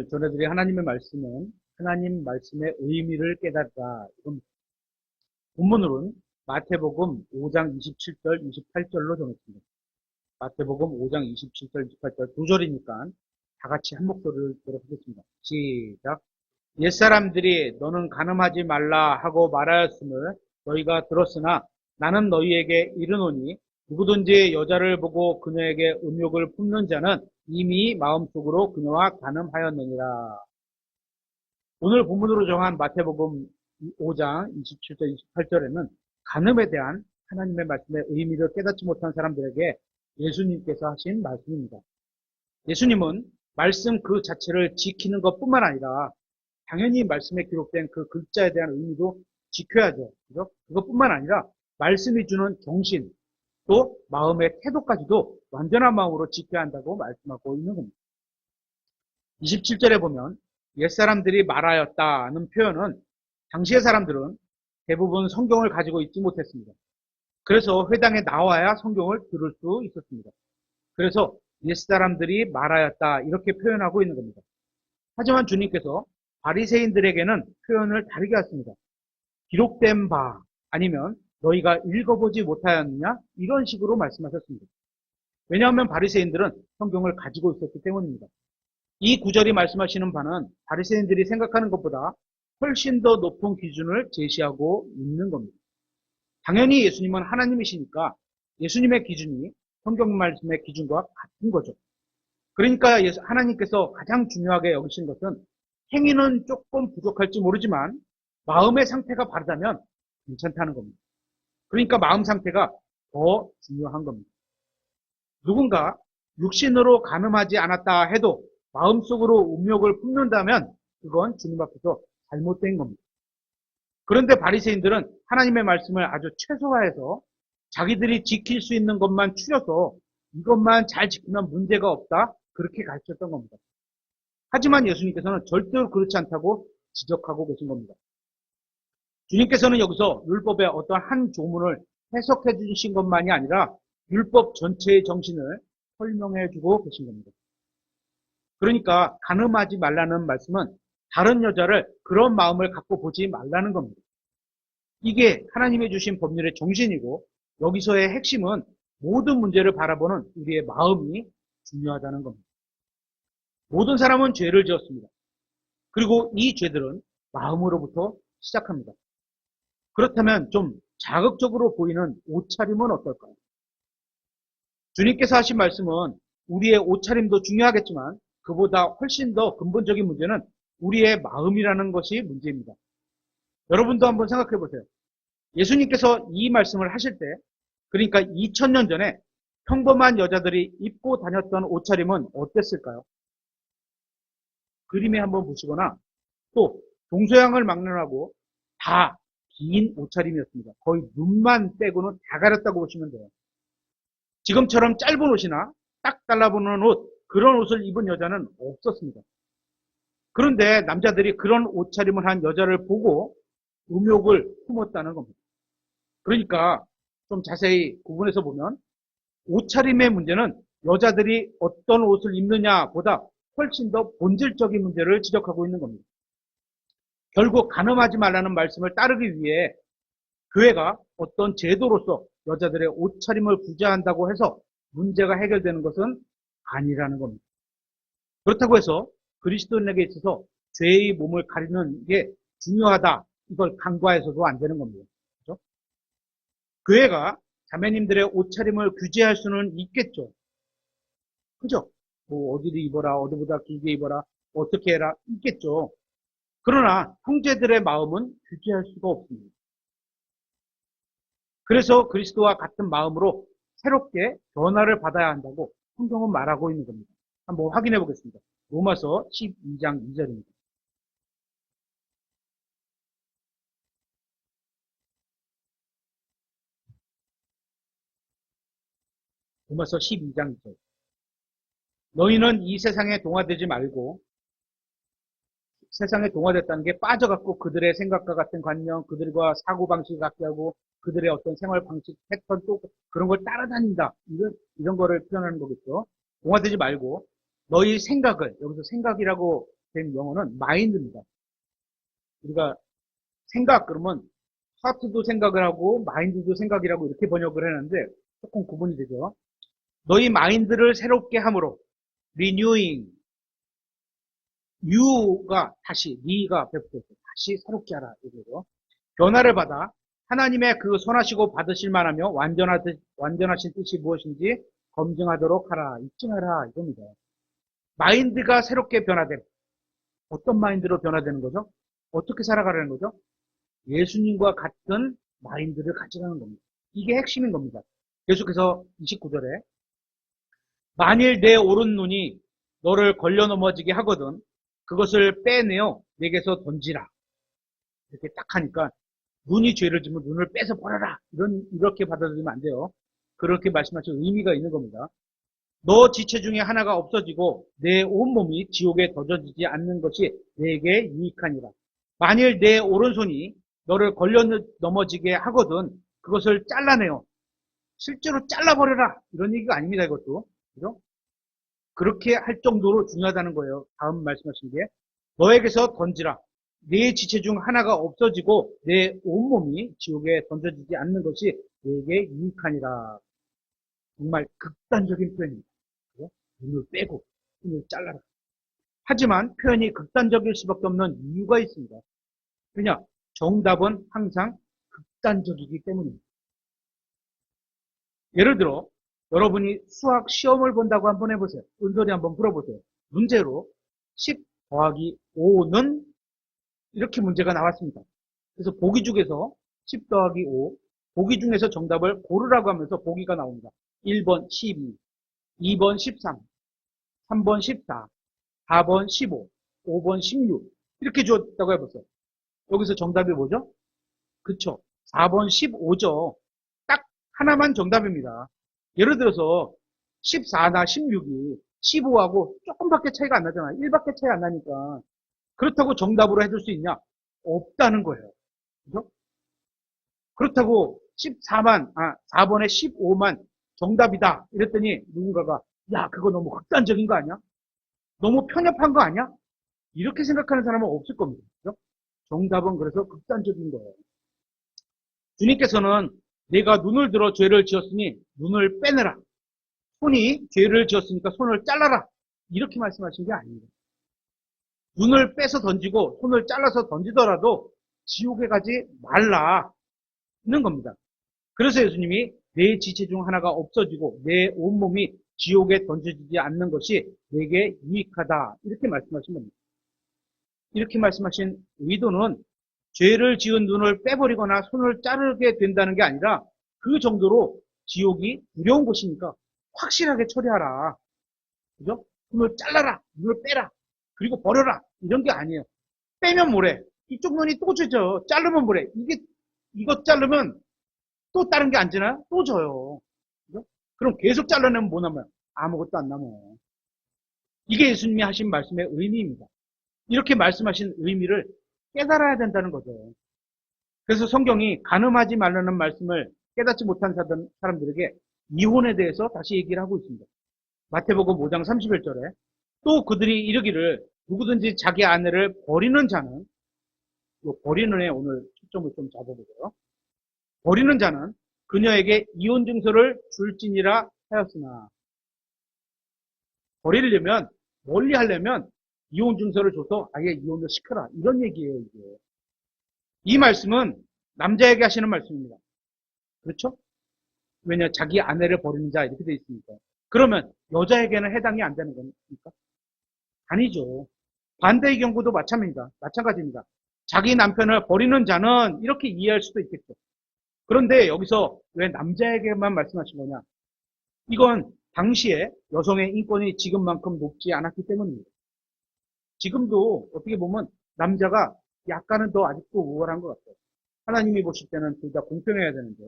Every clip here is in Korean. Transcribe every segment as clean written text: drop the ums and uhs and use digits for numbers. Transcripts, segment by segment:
오늘 전해드릴 하나님의 말씀은 하나님 말씀의 의미를 깨달다. 본문으로는 마태복음 5장 27절, 28절로 정했습니다. 마태복음 5장 27절, 28절 두 절이니까 다 같이 한 목소리를 들어보겠습니다. 시작. 옛사람들이 너는 간음하지 말라 하고 말하였음을 너희가 들었으나 나는 너희에게 이르노니 누구든지 여자를 보고 그녀에게 음욕을 품는 자는 이미 마음속으로 그녀와 간음하였느니라. 오늘 본문으로 정한 마태복음 5장 27절, 28절에는 간음에 대한 하나님의 말씀의 의미를 깨닫지 못한 사람들에게 예수님께서 하신 말씀입니다. 예수님은 말씀 그 자체를 지키는 것뿐만 아니라 당연히 말씀에 기록된 그 글자에 대한 의미도 지켜야죠. 그죠? 그것뿐만 아니라 말씀이 주는 정신, 또 마음의 태도까지도 완전한 마음으로 지켜야 한다고 말씀하고 있는 겁니다. 27절에 보면 옛사람들이 말하였다는 표현은 당시의 사람들은 대부분 성경을 가지고 있지 못했습니다. 그래서 회당에 나와야 성경을 들을 수 있었습니다. 그래서 옛사람들이 말하였다 이렇게 표현하고 있는 겁니다. 하지만 주님께서 바리새인들에게는 표현을 다르게 했습니다. 기록된 바 아니면 너희가 읽어보지 못하였느냐 이런 식으로 말씀하셨습니다. 왜냐하면 바리새인들은 성경을 가지고 있었기 때문입니다. 이 구절이 말씀하시는 바는 바리새인들이 생각하는 것보다 훨씬 더 높은 기준을 제시하고 있는 겁니다. 당연히 예수님은 하나님이시니까 예수님의 기준이 성경 말씀의 기준과 같은 거죠. 그러니까 하나님께서 가장 중요하게 여기신 것은 행위는 조금 부족할지 모르지만 마음의 상태가 바르다면 괜찮다는 겁니다. 그러니까 마음 상태가 더 중요한 겁니다. 누군가 육신으로 간음하지 않았다 해도 마음속으로 음욕을 품는다면 그건 주님 앞에서 잘못된 겁니다. 그런데 바리새인들은 하나님의 말씀을 아주 최소화해서 자기들이 지킬 수 있는 것만 추려서 이것만 잘 지키면 문제가 없다 그렇게 가르쳤던 겁니다. 하지만 예수님께서는 절대로 그렇지 않다고 지적하고 계신 겁니다. 주님께서는 여기서 율법의 어떤 한 조문을 해석해 주신 것만이 아니라 율법 전체의 정신을 설명해 주고 계신 겁니다. 그러니까 간음하지 말라는 말씀은 다른 여자를 그런 마음을 갖고 보지 말라는 겁니다. 이게 하나님이 주신 법률의 정신이고 여기서의 핵심은 모든 문제를 바라보는 우리의 마음이 중요하다는 겁니다. 모든 사람은 죄를 지었습니다. 그리고 이 죄들은 마음으로부터 시작합니다. 그렇다면 좀 자극적으로 보이는 옷차림은 어떨까요? 주님께서 하신 말씀은 우리의 옷차림도 중요하겠지만 그보다 훨씬 더 근본적인 문제는 우리의 마음이라는 것이 문제입니다. 여러분도 한번 생각해 보세요. 예수님께서 이 말씀을 하실 때, 그러니까 2000년 전에 평범한 여자들이 입고 다녔던 옷차림은 어땠을까요? 그림에 한번 보시거나 또 동서양을 막론하고 다 긴 옷차림이었습니다. 거의 눈만 빼고는 다 가렸다고 보시면 돼요. 지금처럼 짧은 옷이나 딱 달라붙는 옷, 그런 옷을 입은 여자는 없었습니다. 그런데 남자들이 그런 옷차림을 한 여자를 보고 음욕을 품었다는 겁니다. 그러니까 좀 자세히 구분해서 보면 옷차림의 문제는 여자들이 어떤 옷을 입느냐보다 훨씬 더 본질적인 문제를 지적하고 있는 겁니다. 결국 간음하지 말라는 말씀을 따르기 위해 교회가 어떤 제도로서 여자들의 옷차림을 구제한다고 해서 문제가 해결되는 것은 아니라는 겁니다. 그렇다고 해서 그리스도인에게 있어서 죄의 몸을 가리는 게 중요하다. 이걸 간과해서도 안 되는 겁니다. 그렇죠? 교회가 자매님들의 옷차림을 규제할 수는 있겠죠. 그죠? 뭐 어디를 입어라, 어디보다 길게 입어라, 어떻게 해라 있겠죠. 그러나 형제들의 마음은 규제할 수가 없습니다. 그래서 그리스도와 같은 마음으로 새롭게 변화를 받아야 한다고 성경은 말하고 있는 겁니다. 한번 확인해 보겠습니다. 로마서 12장 2절입니다. 로마서 12장 2절. 너희는 이 세상에 동화되지 말고, 세상에 동화됐다는 게 빠져갖고 그들의 생각과 같은 관념, 그들과 사고방식을 갖게 하고 그들의 어떤 생활 방식, 패턴 또 그런 걸 따라다닌다. 이런 거를 표현하는 거겠죠. 동화되지 말고 너희 생각을, 여기서 생각이라고 된 영어는 마인드입니다. 우리가 생각 그러면 하트도 생각을 하고 마인드도 생각이라고 이렇게 번역을 했는데 조금 구분이 되죠. 너희 마인드를 새롭게 함으로 renewing you가 다시 네가 배포했어. 다시 새롭게 하라 이거죠. 변화를 받아 하나님의 그 선하시고 받으실 만하며 완전하신 뜻이 무엇인지 검증하도록 하라. 입증하라 이겁니다. 마인드가 새롭게 변화됨. 어떤 마인드로 변화되는 거죠? 어떻게 살아가라는 거죠? 예수님과 같은 마인드를 가지라는 겁니다. 이게 핵심인 겁니다. 계속해서 29절에 만일 내 오른 눈이 너를 걸려 넘어지게 하거든 그것을 빼내어 내게서 던지라. 이렇게 딱 하니까 눈이 죄를 지면 눈을 빼서 버려라. 이렇게 받아들이면 안 돼요. 그렇게 말씀하신 의미가 있는 겁니다. 너 지체 중에 하나가 없어지고 내 온몸이 지옥에 던져지지 않는 것이 내게 유익하니라. 만일 내 오른손이 너를 걸려 넘어지게 하거든 그것을 잘라내요. 실제로 잘라버려라. 이런 얘기가 아닙니다. 이것도. 그죠? 그렇게 할 정도로 중요하다는 거예요. 다음 말씀하신 게 너에게서 던지라. 내 지체 중 하나가 없어지고 내 온몸이 지옥에 던져지지 않는 것이 내게 유익하니라. 정말 극단적인 표현입니다. 그죠? 눈을 빼고 손을 잘라라. 하지만 표현이 극단적일 수밖에 없는 이유가 있습니다. 왜냐? 정답은 항상 극단적이기 때문입니다. 예를 들어 여러분이 수학 시험을 본다고 한번 해보세요. 은솔이 한번 풀어보세요. 문제로 10 더하기 5는 이렇게 문제가 나왔습니다. 그래서 보기 중에서 10 더하기 5, 보기 중에서 정답을 고르라고 하면서 보기가 나옵니다. 1번 12, 2번 13, 3번 14, 4번 15, 5번 16 이렇게 주었다고 해보세요. 여기서 정답이 뭐죠? 그쵸? 4번 15죠. 딱 하나만 정답입니다. 예를 들어서 14나 16이 15하고 조금밖에 차이가 안 나잖아요. 1밖에 차이 안 나니까. 그렇다고 정답으로 해줄 수 있냐? 없다는 거예요. 그죠? 그렇다고 4번에 15만 정답이다. 이랬더니 누군가가 야, 그거 너무 극단적인 거 아니야? 너무 편협한 거 아니야? 이렇게 생각하는 사람은 없을 겁니다. 그죠? 정답은 그래서 극단적인 거예요. 주님께서는 내가 눈을 들어 죄를 지었으니 눈을 빼내라. 손이 죄를 지었으니까 손을 잘라라. 이렇게 말씀하신 게 아닙니다. 눈을 빼서 던지고 손을 잘라서 던지더라도 지옥에 가지 말라는 겁니다. 그래서 예수님이 내 지체 중 하나가 없어지고 내 온몸이 지옥에 던져지지 않는 것이 내게 유익하다. 이렇게 말씀하신 겁니다. 이렇게 말씀하신 의도는 죄를 지은 눈을 빼버리거나 손을 자르게 된다는 게 아니라 그 정도로 지옥이 두려운 곳이니까 확실하게 처리하라. 그죠? 눈을 잘라라. 눈을 빼라. 그리고 버려라. 이런 게 아니에요. 빼면 뭐래? 이쪽 눈이 또 져져. 자르면 뭐래? 이것 자르면 또 다른 게 안 지나요? 또 져요. 그죠? 그럼 계속 잘라내면 뭐 남아요? 아무것도 안 남아요. 이게 예수님이 하신 말씀의 의미입니다. 이렇게 말씀하신 의미를 깨달아야 된다는 거죠. 그래서 성경이 간음하지 말라는 말씀을 깨닫지 못한 사람들에게 이혼에 대해서 다시 얘기를 하고 있습니다. 마태복음 5장 31절에 또 그들이 이르기를 누구든지 자기 아내를 버리는 자는 버리는 애 오늘 초점을 좀 잡아보고요. 버리는 자는 그녀에게 이혼 증서를 줄지니라 하였으나 버리려면 멀리 하려면 이혼 증서를 줘서 아예 이혼을 시켜라. 이런 얘기예요, 이게. 이 말씀은 남자에게 하시는 말씀입니다. 그렇죠? 왜냐, 자기 아내를 버리는 자 이렇게 돼 있으니까. 그러면 여자에게는 해당이 안 되는 겁니까? 아니죠. 반대의 경우도 마찬가지입니다. 자기 남편을 버리는 자는 이렇게 이해할 수도 있겠죠. 그런데 여기서 왜 남자에게만 말씀하신 거냐? 이건 당시에 여성의 인권이 지금만큼 높지 않았기 때문입니다. 지금도 어떻게 보면 남자가 약간은 더 아직도 우월한 것 같아요. 하나님이 보실 때는 둘 다 공평해야 되는데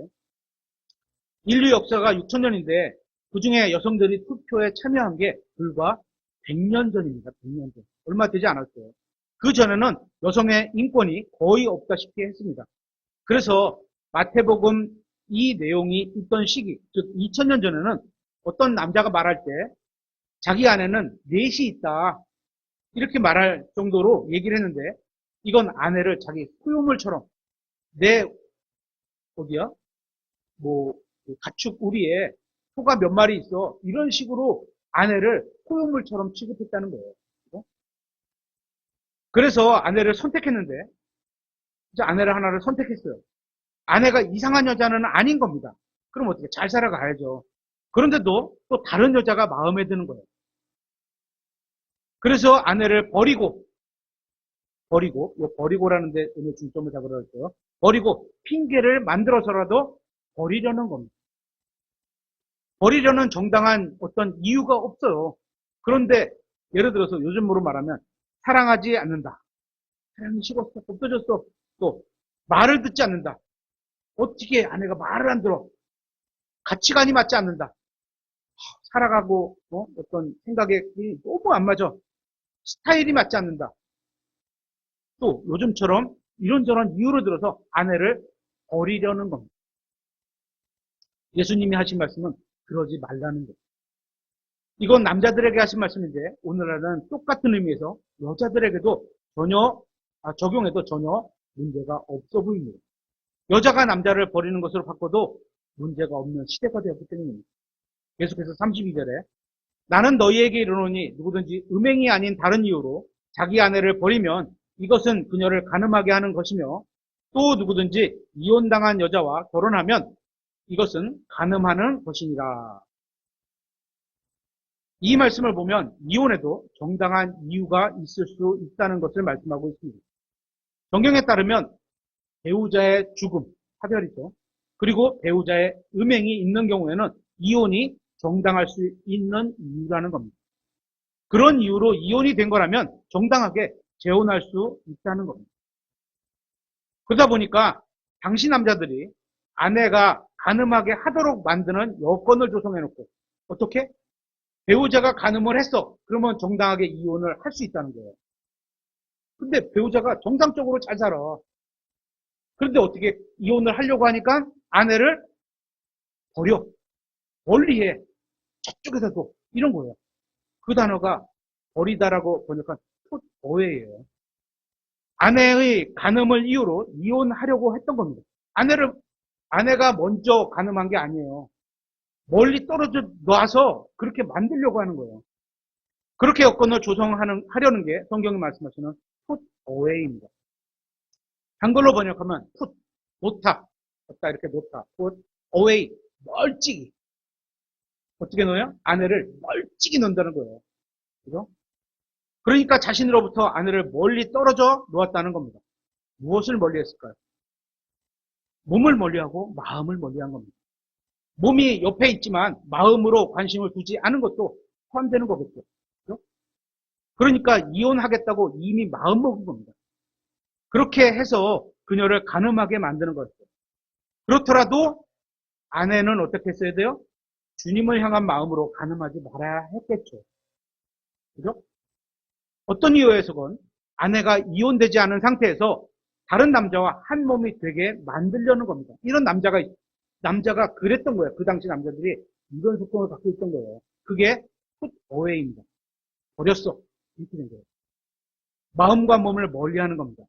인류 역사가 6,000년인데 그중에 여성들이 투표에 참여한 게 불과 100년 전입니다. 100년 전. 얼마 되지 않았어요. 그 전에는 여성의 인권이 거의 없다시피 했습니다. 그래서 마태복음 이 내용이 있던 시기, 즉 2000년 전에는 어떤 남자가 말할 때 자기 안에는 넷이 있다. 이렇게 말할 정도로 얘기를 했는데 이건 아내를 자기 소유물처럼 내 어디야? 뭐 가축 우리에 소가 몇 마리 있어. 이런 식으로 아내를 소유물처럼 취급했다는 거예요. 그죠? 그래서 아내를 선택했는데 이제 아내를 하나를 선택했어요. 아내가 이상한 여자는 아닌 겁니다. 그럼 어떻게 잘 살아가야죠. 그런데도 또 다른 여자가 마음에 드는 거예요. 그래서 아내를 이 버리고라는 데 오늘 중점을 잡으러 할게요. 버리고 핑계를 만들어서라도 버리려는 겁니다. 버리려는 정당한 어떤 이유가 없어요. 그런데 예를 들어서 요즘으로 말하면 사랑하지 않는다. 사랑이 식었어. 없어졌어. 또 말을 듣지 않는다. 어떻게 아내가 말을 안 들어. 가치관이 맞지 않는다. 살아가고 어떤 생각이 너무 안 맞아. 스타일이 맞지 않는다. 또 요즘처럼 이런저런 이유를 들어서 아내를 버리려는 겁니다. 예수님이 하신 말씀은 그러지 말라는 거예요. 이건 남자들에게 하신 말씀인데 오늘날은 똑같은 의미에서 여자들에게도 적용해도 전혀 문제가 없어 보입니다. 여자가 남자를 버리는 것으로 바꿔도 문제가 없는 시대가 되었기 때문입니다. 계속해서 32절에 나는 너희에게 이르노니 누구든지 음행이 아닌 다른 이유로 자기 아내를 버리면 이것은 그녀를 간음하게 하는 것이며 또 누구든지 이혼당한 여자와 결혼하면 이것은 간음하는 것이니라. 이 말씀을 보면 이혼에도 정당한 이유가 있을 수 있다는 것을 말씀하고 있습니다. 성경에 따르면 배우자의 죽음, 차별이죠. 그리고 배우자의 음행이 있는 경우에는 이혼이 정당할 수 있는 이유라는 겁니다. 그런 이유로 이혼이 된 거라면 정당하게 재혼할 수 있다는 겁니다. 그러다 보니까 당시 남자들이 아내가 간음하게 하도록 만드는 여건을 조성해놓고 어떻게? 배우자가 간음을 했어. 그러면 정당하게 이혼을 할 수 있다는 거예요. 근데 배우자가 정상적으로 잘 살아. 그런데 어떻게 이혼을 하려고 하니까 아내를 버려. 멀리해. 저쪽에서도. 이런 거예요. 그 단어가 버리다라고 번역한 풋어웨이예요. 아내의 간음을 이유로 이혼하려고 했던 겁니다. 아내가 먼저 간음한 게 아니에요. 멀리 떨어져 놔서 그렇게 만들려고 하는 거예요. 그렇게 여건을 조성하려는 게 성경이 말씀하시는 put away입니다. 한글로 번역하면 put, 놓다, 놓다 이렇게 놓다, put away, 멀찍이. 어떻게 놓아요? 아내를 멀찍이 놓는다는 거예요. 그죠? 그러니까 자신으로부터 아내를 멀리 떨어져 놓았다는 겁니다. 무엇을 멀리 했을까요? 몸을 멀리하고 마음을 멀리한 겁니다. 몸이 옆에 있지만 마음으로 관심을 두지 않은 것도 포함되는 거겠죠. 그죠? 그러니까 이혼하겠다고 이미 마음먹은 겁니다. 그렇게 해서 그녀를 간음하게 만드는 거였어요. 그렇더라도 아내는 어떻게 했어야 돼요? 주님을 향한 마음으로 간음하지 말아야 했겠죠. 그죠? 어떤 이유에서건 아내가 이혼되지 않은 상태에서 다른 남자와 한 몸이 되게 만들려는 겁니다. 이런 남자가 그랬던 거예요. 그 당시 남자들이 이런 속성을 갖고 있던 거예요. 그게 put away입니다. 버렸어. 이렇게 된 거예요. 마음과 몸을 멀리하는 겁니다.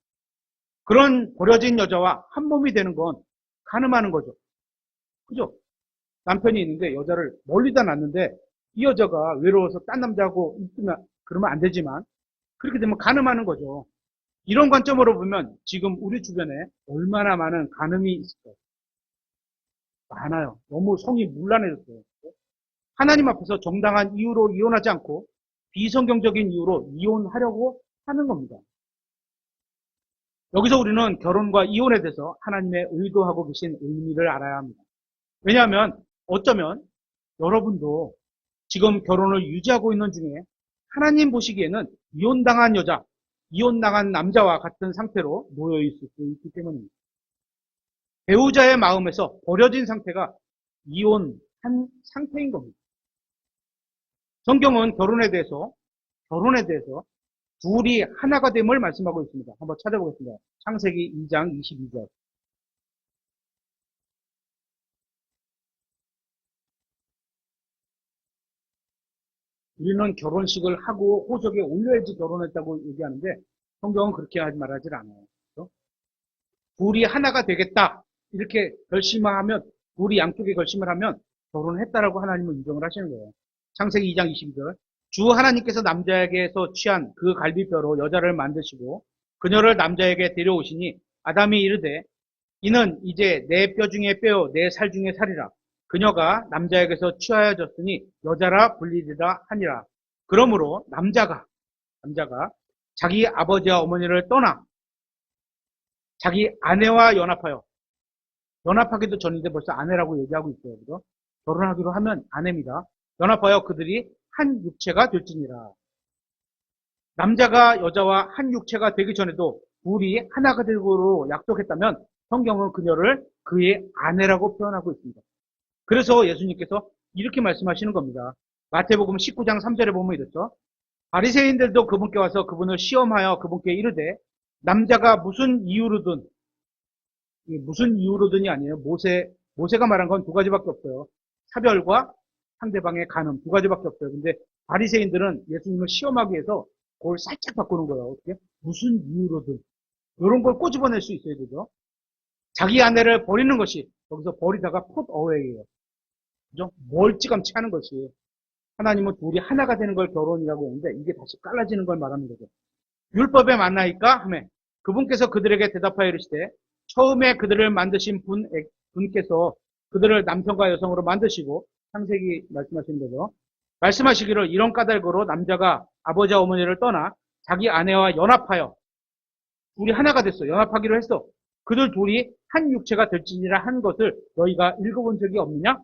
그런 버려진 여자와 한 몸이 되는 건 간음하는 거죠. 그죠? 남편이 있는데 여자를 멀리다 놨는데 이 여자가 외로워서 딴 남자하고 있으면 그러면 안 되지만 그렇게 되면 간음하는 거죠. 이런 관점으로 보면 지금 우리 주변에 얼마나 많은 간음이 있을까요? 많아요. 너무 성이 문란해졌어요. 하나님 앞에서 정당한 이유로 이혼하지 않고 비성경적인 이유로 이혼하려고 하는 겁니다. 여기서 우리는 결혼과 이혼에 대해서 하나님의 의도하고 계신 의미를 알아야 합니다. 왜냐하면 어쩌면 여러분도 지금 결혼을 유지하고 있는 중에 하나님 보시기에는 이혼당한 여자, 이혼당한 남자와 같은 상태로 놓여 있을 수 있기 때문입니다. 배우자의 마음에서 버려진 상태가 이혼한 상태인 겁니다. 성경은 결혼에 대해서 둘이 하나가 됨을 말씀하고 있습니다. 한번 찾아보겠습니다. 창세기 2장 22절. 우리는 결혼식을 하고 호적에 올려야지 결혼했다고 얘기하는데 성경은 그렇게 하지 말하지 않아요. 그렇죠? 둘이 하나가 되겠다 이렇게 결심을 하면 둘이 양쪽에 결심을 하면 결혼했다라고 하나님은 인정을 하시는 거예요. 창세기 2장 22절 주 하나님께서 남자에게서 취한 그 갈비뼈로 여자를 만드시고 그녀를 남자에게 데려오시니 아담이 이르되 이는 이제 내 뼈 중에 뼈요 내 살 중에 살이라 그녀가 남자에게서 취하여졌으니 여자라 불리리라 하니라. 그러므로 남자가 자기 아버지와 어머니를 떠나 자기 아내와 연합하기도 전인데 벌써 아내라고 얘기하고 있어요. 그죠? 결혼하기로 하면 아내입니다. 연합하여 그들이 한 육체가 될지니라. 남자가 여자와 한 육체가 되기 전에도 둘이 하나가 되고로 약속했다면 성경은 그녀를 그의 아내라고 표현하고 있습니다. 그래서 예수님께서 이렇게 말씀하시는 겁니다. 마태복음 19장 3절에 보면 이렇죠. 바리새인들도 그분께 와서 그분을 시험하여 그분께 이르되 남자가 무슨 이유로든이 아니에요. 모세가 말한 건 두 가지밖에 없어요. 차별과 상대방의 간음 두 가지밖에 없어요. 근데 바리새인들은 예수님을 시험하기 위해서 그걸 살짝 바꾸는 거예요. 어떻게? 무슨 이유로든 이런 걸 꼬집어낼 수 있어야 되죠. 자기 아내를 버리는 것이 여기서 버리다가 put away예요. 그죠? 멀찌감치 하는 것이 하나님은 둘이 하나가 되는 걸 결혼이라고 했는데 이게 다시 갈라지는 걸 말하는 거죠. 율법에 만나니까 하매 그분께서 그들에게 대답하여 이르시되 처음에 그들을 만드신 분께서 그들을 남성과 여성으로 만드시고 창세기 말씀하시는 거죠. 말씀하시기를 이런 까닭으로 남자가 아버지와 어머니를 떠나 자기 아내와 연합하여 둘이 하나가 됐어. 연합하기로 했어. 그들 둘이 한 육체가 될지니라 한 것을 너희가 읽어본 적이 없느냐?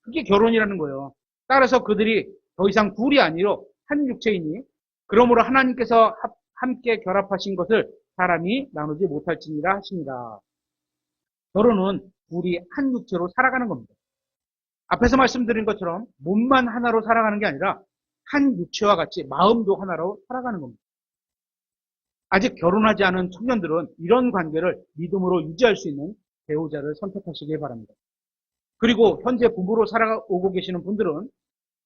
그게 결혼이라는 거예요. 따라서 그들이 더 이상 둘이 아니로 한 육체이니 그러므로 하나님께서 함께 결합하신 것을 사람이 나누지 못할지니라 하십니다. 결혼은 둘이 한 육체로 살아가는 겁니다. 앞에서 말씀드린 것처럼 몸만 하나로 살아가는 게 아니라 한 육체와 같이 마음도 하나로 살아가는 겁니다. 아직 결혼하지 않은 청년들은 이런 관계를 믿음으로 유지할 수 있는 배우자를 선택하시기 바랍니다. 그리고 현재 부부로 살아오고 계시는 분들은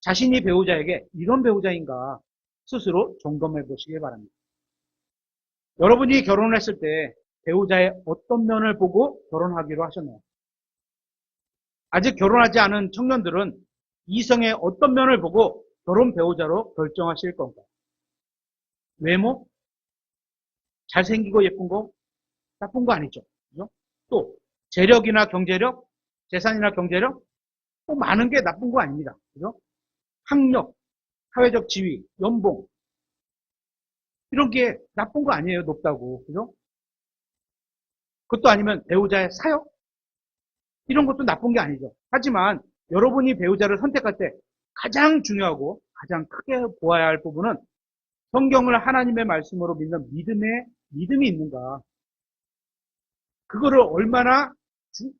자신이 배우자에게 이런 배우자인가 스스로 점검해 보시기 바랍니다. 여러분이 결혼을 했을 때 배우자의 어떤 면을 보고 결혼하기로 하셨나요? 아직 결혼하지 않은 청년들은 이성의 어떤 면을 보고 결혼 배우자로 결정하실 건가요? 외모? 잘생기고 예쁜 거? 나쁜 거 아니죠. 그죠? 또 재력이나 경제력? 재산이나 경제력? 또 많은 게 나쁜 거 아닙니다. 그죠? 학력, 사회적 지위, 연봉 이런 게 나쁜 거 아니에요. 높다고. 그죠? 그것도 아니면 배우자의 사역? 이런 것도 나쁜 게 아니죠. 하지만 여러분이 배우자를 선택할 때 가장 중요하고 가장 크게 보아야 할 부분은 성경을 하나님의 말씀으로 믿는 믿음이 있는가. 그거를 얼마나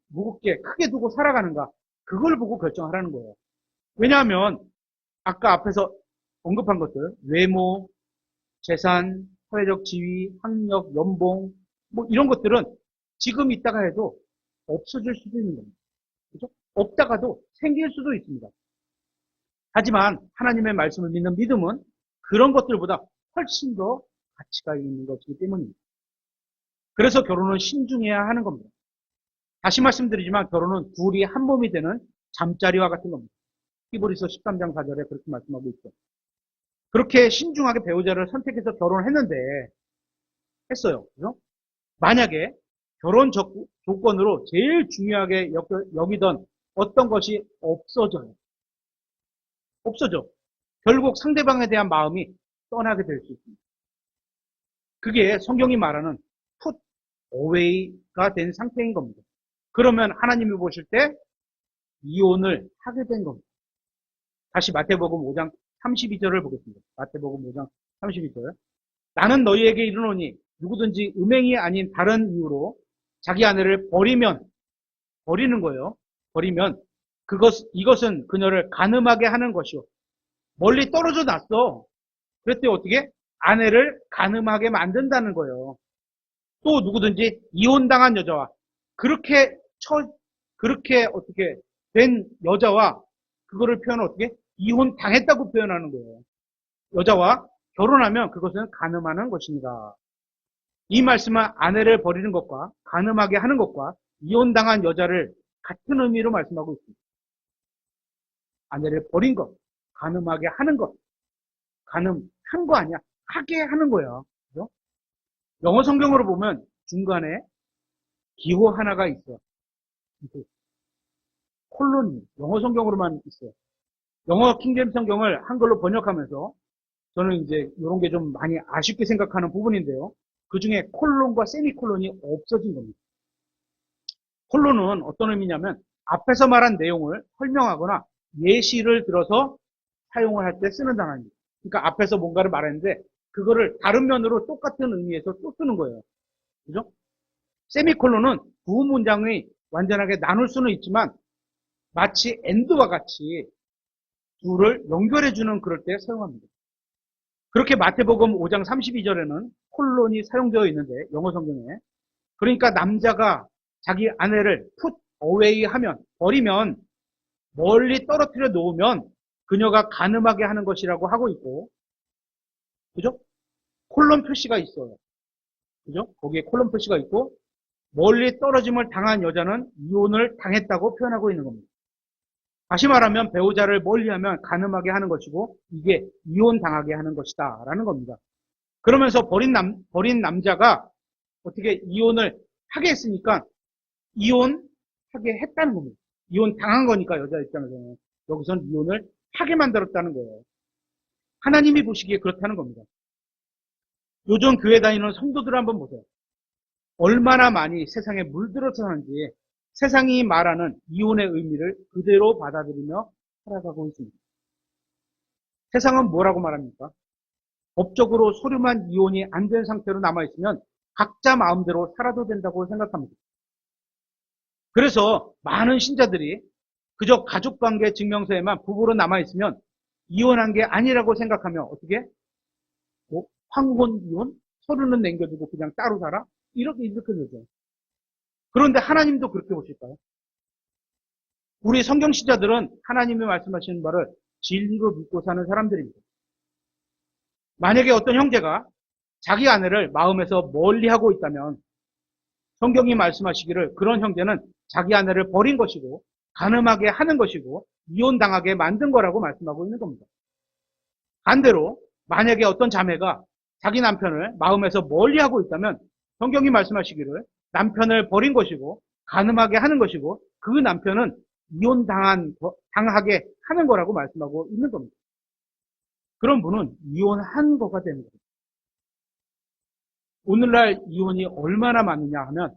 무겁게 크게 두고 살아가는가. 그걸 보고 결정하라는 거예요. 왜냐하면 아까 앞에서 언급한 것들 외모, 재산, 사회적 지위, 학력, 연봉 뭐 이런 것들은 지금 있다가 해도 없어질 수도 있는 겁니다. 그죠? 없다가도 생길 수도 있습니다. 하지만 하나님의 말씀을 믿는 믿음은 그런 것들보다 훨씬 더 가치가 있는 것이기 때문입니다. 그래서 결혼은 신중해야 하는 겁니다. 다시 말씀드리지만 결혼은 둘이 한 몸이 되는 잠자리와 같은 겁니다. 히브리서 13장 4절에 그렇게 말씀하고 있죠. 그렇게 신중하게 배우자를 선택해서 결혼을 했어요. 그죠? 만약에 결혼 조건으로 제일 중요하게 여기던 어떤 것이 없어져. 결국 상대방에 대한 마음이 떠나게 될 수 있습니다. 그게 성경이 말하는 put away가 된 상태인 겁니다. 그러면 하나님이 보실 때 이혼을 하게 된 겁니다. 다시 마태복음 5장 32절을 보겠습니다. 마태복음 5장 32절. 나는 너희에게 이르노니 누구든지 음행이 아닌 다른 이유로 자기 아내를 버리는 거예요. 버리면 이것은 그녀를 간음하게 하는 것이요. 멀리 떨어져 놨어. 그랬더니 어떻게? 아내를 간음하게 만든다는 거예요. 또 누구든지 이혼당한 여자와 그렇게 어떻게 된 여자와 그거를 표현을 어떻게? 이혼 당했다고 표현하는 거예요. 여자와 결혼하면 그것은 간음하는 것입니다. 이 말씀은 아내를 버리는 것과 간음하게 하는 것과 이혼당한 여자를 같은 의미로 말씀하고 있습니다. 아내를 버린 것, 간음하게 하는 것, 간음한 거 아니야. 하게 하는 거야. 그죠? 영어 성경으로 보면 중간에 기호 하나가 있어. 콜론이 영어 성경으로만 있어요. 영어 킹제임스 성경을 한글로 번역하면서 저는 이제 이런 게 좀 많이 아쉽게 생각하는 부분인데요. 그 중에 콜론과 세미콜론이 없어진 겁니다. 콜론은 어떤 의미냐면 앞에서 말한 내용을 설명하거나 예시를 들어서 사용을 할 때 쓰는 단어입니다. 그러니까 앞에서 뭔가를 말했는데 그거를 다른 면으로 똑같은 의미에서 또 쓰는 거예요. 그죠? 세미콜론은 두 문장의 완전하게 나눌 수는 있지만 마치 엔드와 같이 둘을 연결해주는 그럴 때 사용합니다. 그렇게 마태복음 5장 32절에는 콜론이 사용되어 있는데 영어 성경에 그러니까 남자가 자기 아내를 put away 하면 버리면 멀리 떨어뜨려 놓으면 그녀가 간음하게 하는 것이라고 하고 있고 그죠? 콜론 표시가 있어요. 그죠? 거기에 콜론 표시가 있고 멀리 떨어짐을 당한 여자는 이혼을 당했다고 표현하고 있는 겁니다. 다시 말하면 배우자를 멀리하면 간음하게 하는 것이고 이게 이혼당하게 하는 것이다 라는 겁니다. 그러면서 버린 남자가 어떻게 이혼을 하게 했으니까 이혼하게 했다는 겁니다. 이혼 당한 거니까 여자 입장에서는 여기서는 이혼을 하게 만들었다는 거예요. 하나님이 보시기에 그렇다는 겁니다. 요즘 교회 다니는 성도들 한번 보세요. 얼마나 많이 세상에 물들어서 사는지 세상이 말하는 이혼의 의미를 그대로 받아들이며 살아가고 있습니다. 세상은 뭐라고 말합니까? 법적으로 서류만 이혼이 안 된 상태로 남아있으면 각자 마음대로 살아도 된다고 생각합니다. 그래서 많은 신자들이 그저 가족관계 증명서에만 부부로 남아있으면 이혼한 게 아니라고 생각하며 어떻게? 뭐 황혼 이혼? 서류는 남겨두고 그냥 따로 살아? 이렇게 되죠. 그런데 하나님도 그렇게 보실까요? 우리 성경 신자들은 하나님이 말씀하시는 바를 진리로 믿고 사는 사람들입니다. 만약에 어떤 형제가 자기 아내를 마음에서 멀리하고 있다면 성경이 말씀하시기를 그런 형제는 자기 아내를 버린 것이고 간음하게 하는 것이고 이혼당하게 만든 거라고 말씀하고 있는 겁니다. 반대로 만약에 어떤 자매가 자기 남편을 마음에서 멀리하고 있다면 성경이 말씀하시기를 남편을 버린 것이고 간음하게 하는 것이고 그 남편은 당하게 하는 거라고 말씀하고 있는 겁니다. 그런 분은 이혼한 거가 되는 겁니다. 오늘날 이혼이 얼마나 많느냐 하면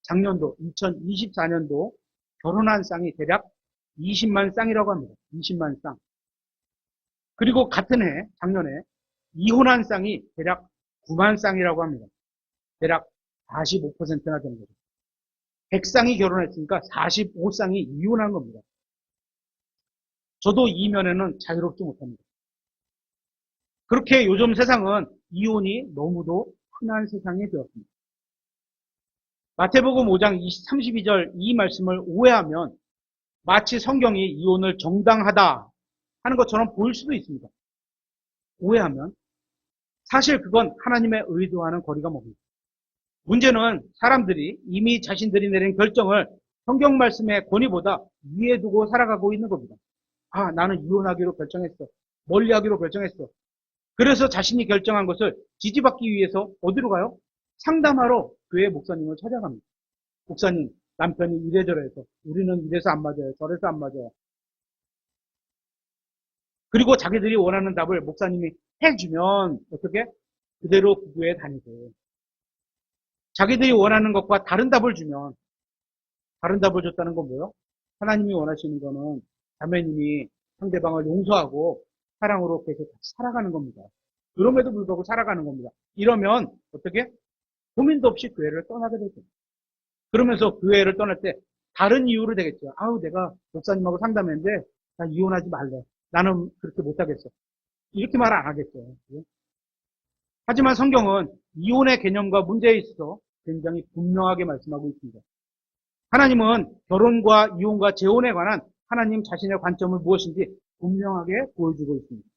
작년도 2024년도 결혼한 쌍이 대략 20만 쌍이라고 합니다. 20만 쌍. 그리고 같은 해 작년에 이혼한 쌍이 대략 9만 쌍이라고 합니다. 대략 45%나 되는 거죠. 100쌍이 결혼했으니까 45쌍이 이혼한 겁니다. 저도 이 면에는 자유롭지 못합니다. 그렇게 요즘 세상은 이혼이 너무도 흔한 세상이 되었습니다. 마태복음 5장 32절 이 말씀을 오해하면 마치 성경이 이혼을 정당하다 하는 것처럼 보일 수도 있습니다. 오해하면 사실 그건 하나님의 의도와는 거리가 멉니다. 문제는 사람들이 이미 자신들이 내린 결정을 성경 말씀의 권위보다 위에 두고 살아가고 있는 겁니다. 아, 나는 이혼하기로 결정했어. 멀리하기로 결정했어. 그래서 자신이 결정한 것을 지지받기 위해서 어디로 가요? 상담하러 교회 목사님을 찾아갑니다. 목사님, 남편이 이래저래해서 우리는 이래서 안 맞아요. 저래서 안 맞아요. 그리고 자기들이 원하는 답을 목사님이 해주면 어떻게? 그대로 그 교회에 다니고 자기들이 원하는 것과 다른 답을 주면 다른 답을 줬다는 건 뭐예요? 하나님이 원하시는 거는 자매님이 상대방을 용서하고 사랑으로 계속 살아가는 겁니다. 그럼에도 불구하고 살아가는 겁니다. 이러면 어떻게? 고민도 없이 교회를 떠나게 되죠. 그러면서 교회를 떠날 때 다른 이유로 되겠죠. 아우 내가 목사님하고 상담했는데 나 이혼하지 말래. 나는 그렇게 못하겠어. 이렇게 말 안 하겠죠. 하지만 성경은 이혼의 개념과 문제에 있어서 굉장히 분명하게 말씀하고 있습니다. 하나님은 결혼과 이혼과 재혼에 관한 하나님 자신의 관점은 무엇인지 분명하게 보여주고 있습니다.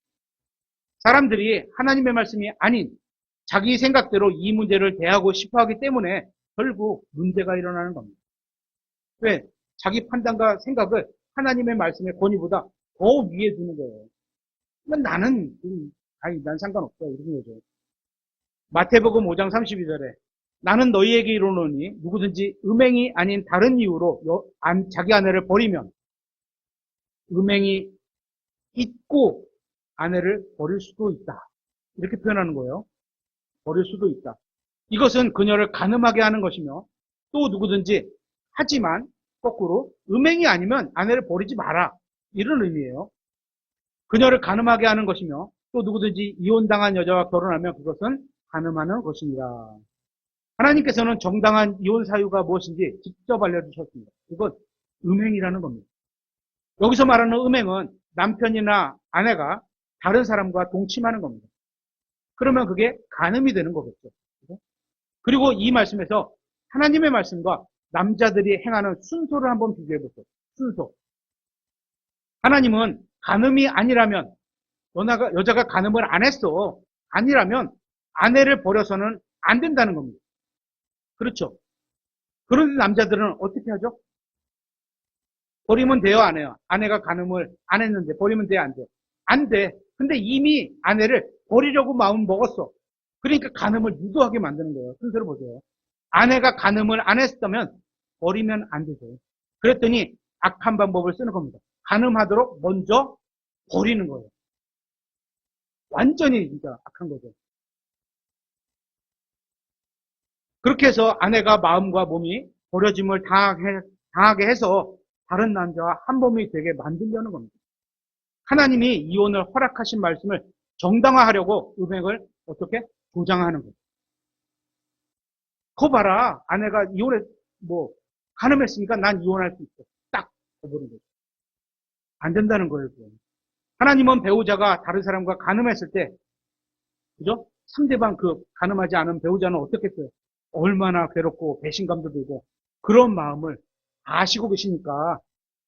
사람들이 하나님의 말씀이 아닌 자기 생각대로 이 문제를 대하고 싶어 하기 때문에 결국 문제가 일어나는 겁니다. 왜? 자기 판단과 생각을 하나님의 말씀의 권위보다 더 위에 두는 거예요. 나는, 난 상관없어. 이런 거죠. 마태복음 5장 32절에 나는 너희에게 이르노니 누구든지 음행이 아닌 다른 이유로 자기 아내를 버리면 음행이 있고 아내를 버릴 수도 있다. 이렇게 표현하는 거예요. 버릴 수도 있다. 이것은 그녀를 간음하게 하는 것이며 또 누구든지 하지만 거꾸로 음행이 아니면 아내를 버리지 마라. 이런 의미예요. 그녀를 간음하게 하는 것이며 또 누구든지 이혼당한 여자와 결혼하면 그것은 간음하는 것이니라. 하나님께서는 정당한 이혼 사유가 무엇인지 직접 알려주셨습니다. 그것 음행이라는 겁니다. 여기서 말하는 음행은 남편이나 아내가 다른 사람과 동침하는 겁니다. 그러면 그게 간음이 되는 거겠죠. 그리고 이 말씀에서 하나님의 말씀과 남자들이 행하는 순서를 한번 비교해 보세요. 순서. 하나님은 간음이 아니라면 여자가 간음을 안 했어. 아니라면 아내를 버려서는 안 된다는 겁니다. 그렇죠. 그런데 남자들은 어떻게 하죠? 버리면 돼요, 안 해요? 아내가 간음을 안 했는데 버리면 돼요, 안 돼요? 안 돼. 근데 이미 아내를 버리려고 마음 먹었어. 그러니까 간음을 유도하게 만드는 거예요. 순서를 보세요. 아내가 간음을 안 했다면 버리면 안 되죠. 그랬더니 악한 방법을 쓰는 겁니다. 간음하도록 먼저 버리는 거예요. 완전히 진짜 악한 거죠. 그렇게 해서 아내가 마음과 몸이 버려짐을 당하게 해서 다른 남자와 한 몸이 되게 만들려는 겁니다. 하나님이 이혼을 허락하신 말씀을 정당화하려고 음행을 어떻게 조장하는 거예요. 거 봐라. 아내가 간음했으니까 난 이혼할 수 있어. 딱 거부는 거죠. 안 된다는 거예요. 그건. 하나님은 배우자가 다른 사람과 간음했을 때, 그죠? 상대방 간음하지 않은 배우자는 어떻겠어요? 얼마나 괴롭고 배신감도 들고 그런 마음을 아시고 계시니까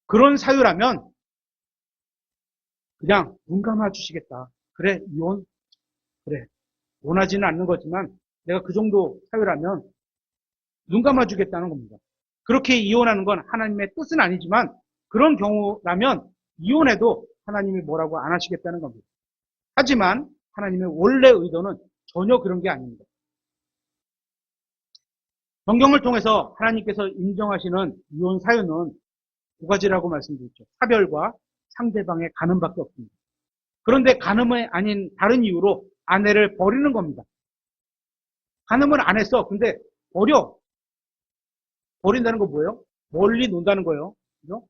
그런 사유라면 그냥 눈 감아 주시겠다. 그래, 이혼? 그래. 원하지는 않는 거지만 내가 그 정도 사유라면 눈 감아 주겠다는 겁니다. 그렇게 이혼하는 건 하나님의 뜻은 아니지만 그런 경우라면 이혼해도 하나님이 뭐라고 안 하시겠다는 겁니다. 하지만 하나님의 원래 의도는 전혀 그런 게 아닙니다. 성경을 통해서 하나님께서 인정하시는 이혼 사유는 두 가지라고 말씀드렸죠. 사별과 상대방의 간음밖에 없습니다. 그런데 간음이 아닌 다른 이유로 아내를 버리는 겁니다. 간음을 안 했어. 근데 버려. 버린다는 건 뭐예요? 멀리 논다는 거예요. 그죠?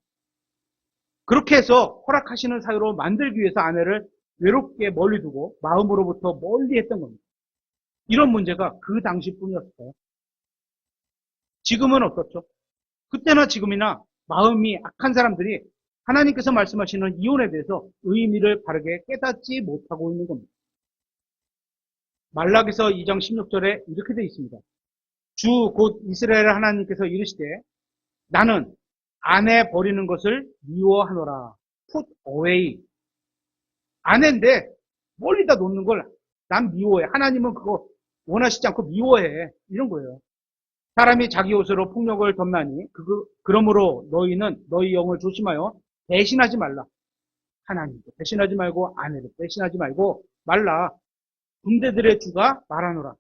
그렇게 해서 허락하시는 사유로 만들기 위해서 아내를 외롭게 멀리 두고 마음으로부터 멀리 했던 겁니다. 이런 문제가 그 당시뿐이었어요. 지금은 어떻죠? 그때나 지금이나 마음이 악한 사람들이 하나님께서 말씀하시는 이혼에 대해서 의미를 바르게 깨닫지 못하고 있는 겁니다. 말라기서 2장 16절에 이렇게 되어 있습니다. 주 곧 이스라엘 하나님께서 이르시되 나는 아내 버리는 것을 미워하노라. put away. 아내인데 멀리다 놓는 걸 난 미워해. 하나님은 그거 원하시지 않고 미워해. 이런 거예요. 사람이 자기 옷으로 폭력을 덮나니 그러므로 너희는 너희 영을 조심하여 배신하지 말라. 하나님도 배신하지 말고 아내도 배신하지 말고 말라. 군대들의 주가 말하노라.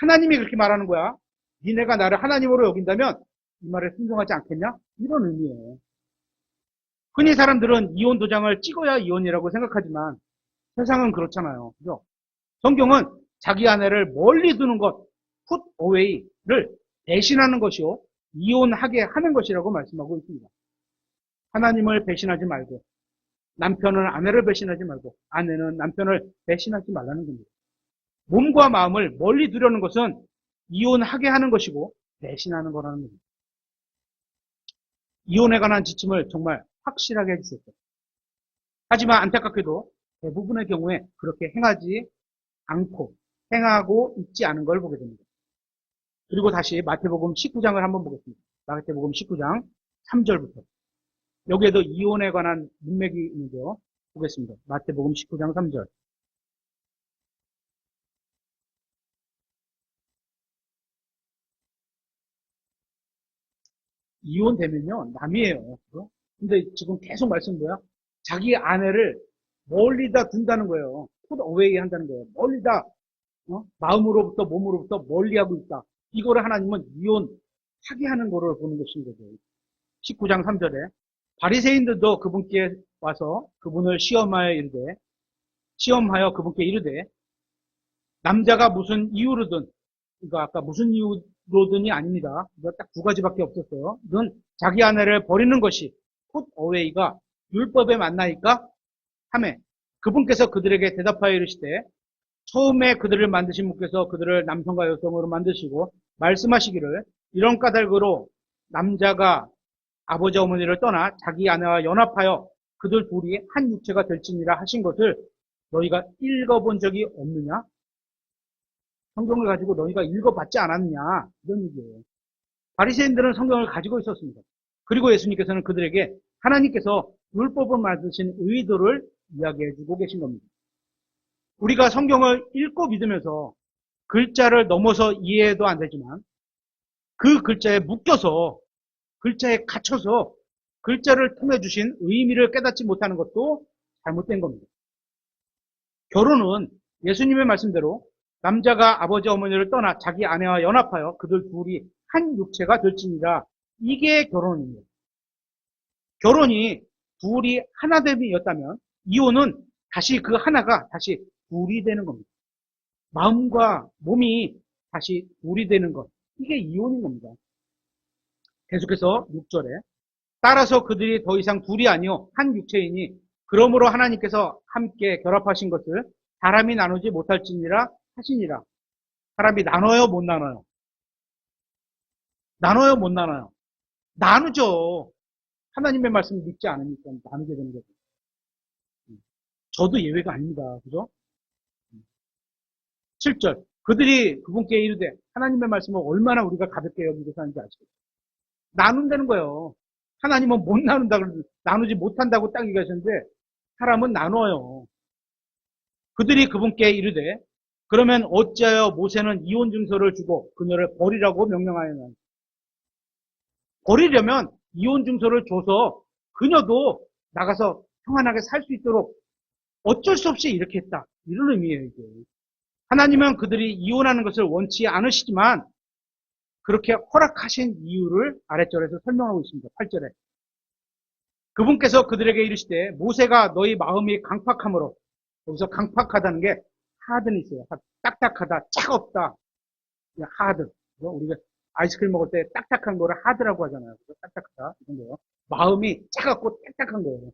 하나님이 그렇게 말하는 거야. 니네가 나를 하나님으로 여긴다면 이 말에 순종하지 않겠냐? 이런 의미예요. 흔히 사람들은 이혼 도장을 찍어야 이혼이라고 생각하지만 세상은 그렇잖아요. 그죠? 성경은 자기 아내를 멀리 두는 것, put away를 배신하는 것이요. 이혼하게 하는 것이라고 말씀하고 있습니다. 하나님을 배신하지 말고 남편은 아내를 배신하지 말고 아내는 남편을 배신하지 말라는 겁니다. 몸과 마음을 멀리 두려는 것은 이혼하게 하는 것이고 배신하는 거라는 겁니다. 이혼에 관한 지침을 정말 확실하게 해주셨어요. 하지만 안타깝게도 대부분의 경우에 그렇게 행하고 있지 않은 걸 보게 됩니다. 그리고 다시 마태복음 19장을 한번 보겠습니다. 마태복음 19장 3절부터. 여기에도 이혼에 관한 문맥이 있는데요. 보겠습니다. 마태복음 19장 3절. 이혼되면요, 남이에요. 그죠? 근데 지금 계속 말씀 뭐야? 자기 아내를 멀리다 둔다는 거예요. put away 한다는 거예요. 멀리다, 마음으로부터 몸으로부터 멀리하고 있다. 이거를 하나님은 이혼하게 하는 거를 보는 것인 거죠. 19장 3절에 바리새인들도 그분께 와서 그분을 시험하여 그분께 이르되 남자가 무슨 이유로든, 그러니까 아까 무슨 이유로든이 아닙니다. 딱 두 가지밖에 없었어요. 는 자기 아내를 버리는 것이 put away가 율법에 맞나이까 하매 그분께서 그들에게 대답하여 이르시되 처음에 그들을 만드신 분께서 그들을 남성과 여성으로 만드시고 말씀하시기를 이런 까닭으로 남자가 아버지 어머니를 떠나 자기 아내와 연합하여 그들 둘이 한 육체가 될지니라 하신 것을 너희가 읽어본 적이 없느냐? 성경을 가지고 너희가 읽어봤지 않았느냐? 이런 얘기예요. 바리새인들은 성경을 가지고 있었습니다. 그리고 예수님께서는 그들에게 하나님께서 율법을 만드신 의도를 이야기해주고 계신 겁니다. 우리가 성경을 읽고 믿으면서 글자를 넘어서 이해해도 안 되지만 그 글자에 묶여서 글자에 갇혀서 글자를 통해 주신 의미를 깨닫지 못하는 것도 잘못된 겁니다. 결혼은 예수님의 말씀대로 남자가 아버지 어머니를 떠나 자기 아내와 연합하여 그들 둘이 한 육체가 될지니라. 이게 결혼입니다. 결혼이 둘이 하나됨이었다면 이혼은 다시 그 하나가 다시 둘이 되는 겁니다. 마음과 몸이 다시 둘이 되는 것. 이게 이혼인 겁니다. 계속해서 6절에 따라서 그들이 더 이상 둘이 아니요 한 육체이니 그러므로 하나님께서 함께 결합하신 것을 사람이 나누지 못할지니라 하시니라. 사람이 나눠요 못 나눠요? 나눠요 못 나눠요? 나누죠. 하나님의 말씀을 믿지 않으니까 나누게 되는 거죠. 저도 예외가 아닙니다. 그죠? 7절 그들이 그분께 이르되 하나님의 말씀을 얼마나 우리가 가볍게 여기고 사는지 아시겠죠? 나눈다는 거예요. 하나님은 못 나눈다고 나누지 못한다고 딱 얘기하셨는데 사람은 나눠요. 그들이 그분께 이르되 그러면 어찌하여 모세는 이혼 증서를 주고 그녀를 버리라고 명령하였나니? 버리려면 이혼 증서를 줘서 그녀도 나가서 평안하게 살 수 있도록 어쩔 수 없이 이렇게 했다. 이런 의미예요, 이게. 하나님은 그들이 이혼하는 것을 원치 않으시지만 그렇게 허락하신 이유를 아랫절에서 설명하고 있습니다. 8절에. 그분께서 그들에게 이르시되 모세가 너희 마음이 강팍함으로, 여기서 강팍하다는 게 하드는 있어요. 딱딱하다, 차갑다, 하드. 우리가 아이스크림 먹을 때 딱딱한 거를 하드라고 하잖아요. 딱딱하다, 이런 거요. 마음이 차갑고 딱딱한 거예요.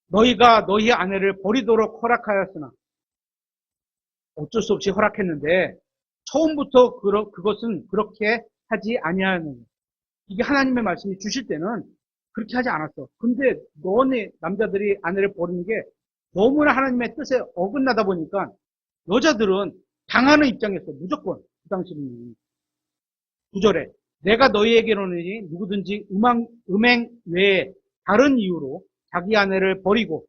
너희가 너희 아내를 버리도록 허락하였으나 어쩔 수 없이 허락했는데 처음부터 그것은 그렇게 하지 아니하는. 이게 하나님의 말씀이 주실 때는 그렇게 하지 않았어. 근데 너네 남자들이 아내를 버리는 게 너무나 하나님의 뜻에 어긋나다 보니까 여자들은 당하는 입장이었어. 무조건 그 당시는. 9절에 내가 너희에게로는 누구든지 음행 외에 다른 이유로 자기 아내를 버리고,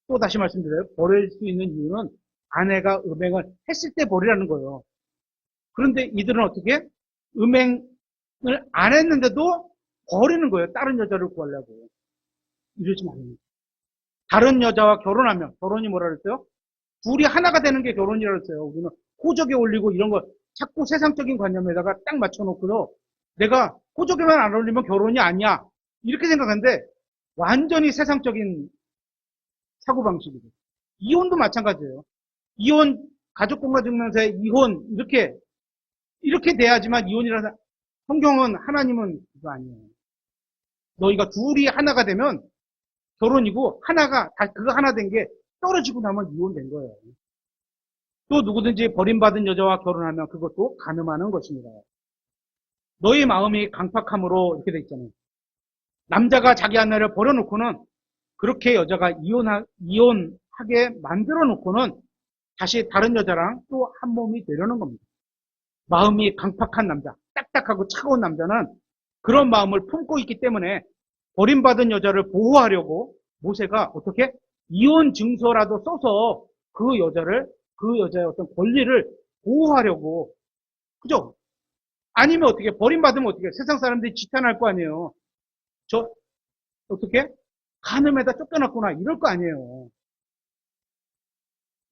또 다시 말씀드려요. 버릴 수 있는 이유는 아내가 음행을 했을 때 버리라는 거예요. 그런데 이들은 어떻게? 음행을 안 했는데도 버리는 거예요. 다른 여자를 구하려고. 이러지 말아요. 다른 여자와 결혼하면, 결혼이 뭐라 그랬어요? 둘이 하나가 되는 게 결혼이라 그랬어요. 우리는 호적에 올리고 이런 거 자꾸 세상적인 관념에다가 딱 맞춰놓고서 내가 호적에만 안 올리면 결혼이 아니야. 이렇게 생각하는데 완전히 세상적인 사고방식이죠. 이혼도 마찬가지예요. 이혼, 가족공과증명서에 이혼, 이렇게 돼야지만 이혼이라는, 성경은, 하나님은 그거 아니에요. 너희가 둘이 하나가 되면 결혼이고, 그거 하나 된 게 떨어지고 나면 이혼된 거예요. 또 누구든지 버림받은 여자와 결혼하면 그것도 간음하는 것입니다. 너희 마음이 강팍함으로 이렇게 돼 있잖아요. 남자가 자기 아내를 버려놓고는 그렇게 여자가 이혼하게 만들어 놓고는 다시 다른 여자랑 또 한 몸이 되려는 겁니다. 마음이 강팍한 남자, 딱딱하고 차가운 남자는 그런 마음을 품고 있기 때문에 버림받은 여자를 보호하려고 모세가 어떻게 이혼 증서라도 써서 그 여자의 어떤 권리를 보호하려고, 그죠? 아니면 어떻게 버림받으면 어떻게 세상 사람들이 지탄할 거 아니에요. 저 어떻게 간음에다 쫓겨났구나 이럴 거 아니에요.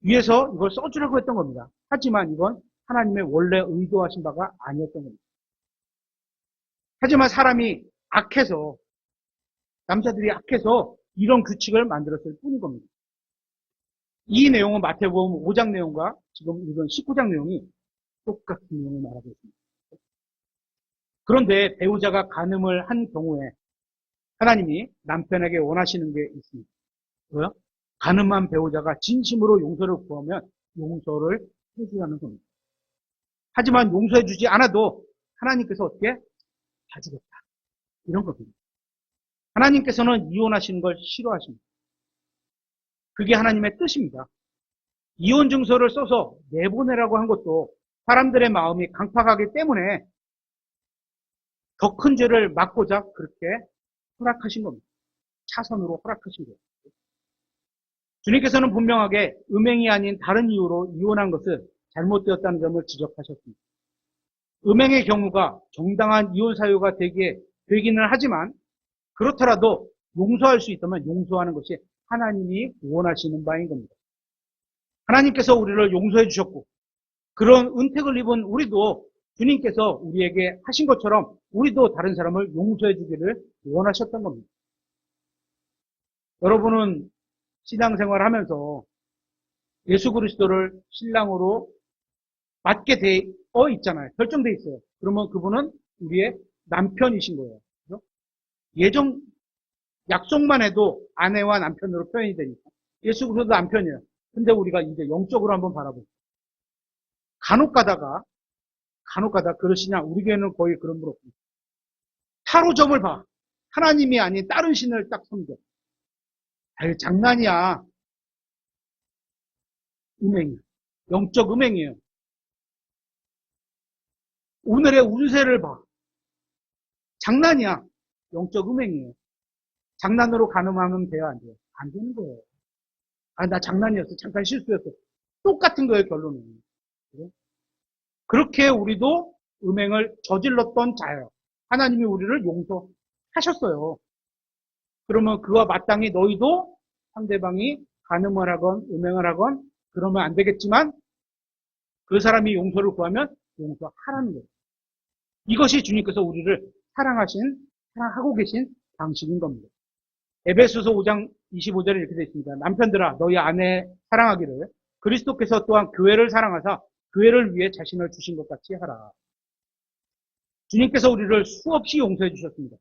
위에서 이걸 써주라고 했던 겁니다. 하지만 이건 하나님의 원래 의도하신 바가 아니었던 겁니다. 하지만 사람이 악해서, 남자들이 악해서 이런 규칙을 만들었을 뿐인 겁니다. 이 내용은 마태복음 5장 내용과 지금 읽은 19장 내용이 똑같은 내용을 말하고 있습니다. 그런데 배우자가 간음을 한 경우에 하나님이 남편에게 원하시는 게 있습니다. 뭐요? 간음한 배우자가 진심으로 용서를 구하면 용서를 해주라는 겁니다. 하지만 용서해주지 않아도 하나님께서 어떻게? 봐주겠다. 이런 겁니다. 하나님께서는 이혼하시는 걸 싫어하십니다. 그게 하나님의 뜻입니다. 이혼 증서를 써서 내보내라고 한 것도 사람들의 마음이 강팍하기 때문에 더 큰 죄를 막고자 그렇게 허락하신 겁니다. 차선으로 허락하신 거예요. 주님께서는 분명하게 음행이 아닌 다른 이유로 이혼한 것을 잘못되었다는 점을 지적하셨습니다. 음행의 경우가 정당한 이혼 사유가 되기는 하지만 그렇더라도 용서할 수 있다면 용서하는 것이 하나님이 원하시는 바인 겁니다. 하나님께서 우리를 용서해 주셨고 그런 은택을 입은 우리도 주님께서 우리에게 하신 것처럼 우리도 다른 사람을 용서해 주기를 원하셨던 겁니다. 여러분은 신앙생활을 하면서 예수 그리스도를 신랑으로 맞게 되어 있잖아요. 결정되어 있어요. 그러면 그분은 우리의 남편이신 거예요. 그렇죠? 예정 약속만 해도 아내와 남편으로 표현이 되니까 예수 그리스도 남편이에요. 근데 우리가 이제 영적으로 한번 바라보죠. 간혹 가다가 그러시냐? 우리 교회는 거의 그런 분 없습니다. 타로점을 봐. 하나님이 아닌 다른 신을 딱 섬겨. 아유, 장난이야. 음행이에요. 영적 음행이에요. 오늘의 운세를 봐. 장난이야. 영적 음행이에요. 장난으로 간음하면 돼요, 안 돼요? 안 되는 거예요. 아, 나 장난이었어. 잠깐 실수였어. 똑같은 거예요, 결론은. 그래? 그렇게 우리도 음행을 저질렀던 자예요. 하나님이 우리를 용서하셨어요. 그러면 그와 마땅히 너희도 상대방이 간음을 하건 음행을 하건 그러면 안 되겠지만 그 사람이 용서를 구하면 용서하라는 거예요. 이것이 주님께서 우리를 사랑하고 계신 방식인 겁니다. 에베소서 5장 25절에 이렇게 되어 있습니다. 남편들아 너희 아내 사랑하기를 그리스도께서 또한 교회를 사랑하사 교회를 위해 자신을 주신 것 같이 하라. 주님께서 우리를 수없이 용서해 주셨습니다.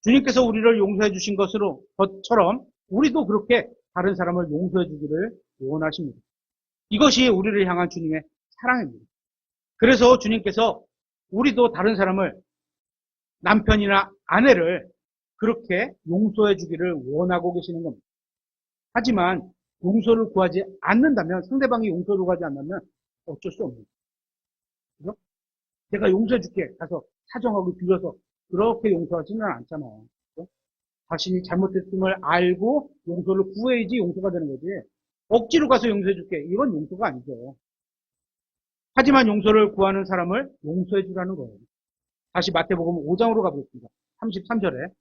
주님께서 우리를 용서해 주신 것처럼 우리도 그렇게 다른 사람을 용서해 주기를 원하십니다. 이것이 우리를 향한 주님의 사랑입니다. 그래서 주님께서 우리도 다른 사람을 남편이나 아내를 그렇게 용서해 주기를 원하고 계시는 겁니다. 하지만 용서를 구하지 않는다면 상대방이 용서를 구하지 않는다면 어쩔 수 없는 거죠. 내가 용서해 줄게 가서 사정하고 빌어서 그렇게 용서하지는 않잖아요. 그렇죠? 자신이 잘못했음을 알고 용서를 구해야지 용서가 되는 거지. 억지로 가서 용서해 줄게. 이건 용서가 아니죠. 하지만 용서를 구하는 사람을 용서해 주라는 거예요. 다시 마태복음 5장으로 가보겠습니다. 33절에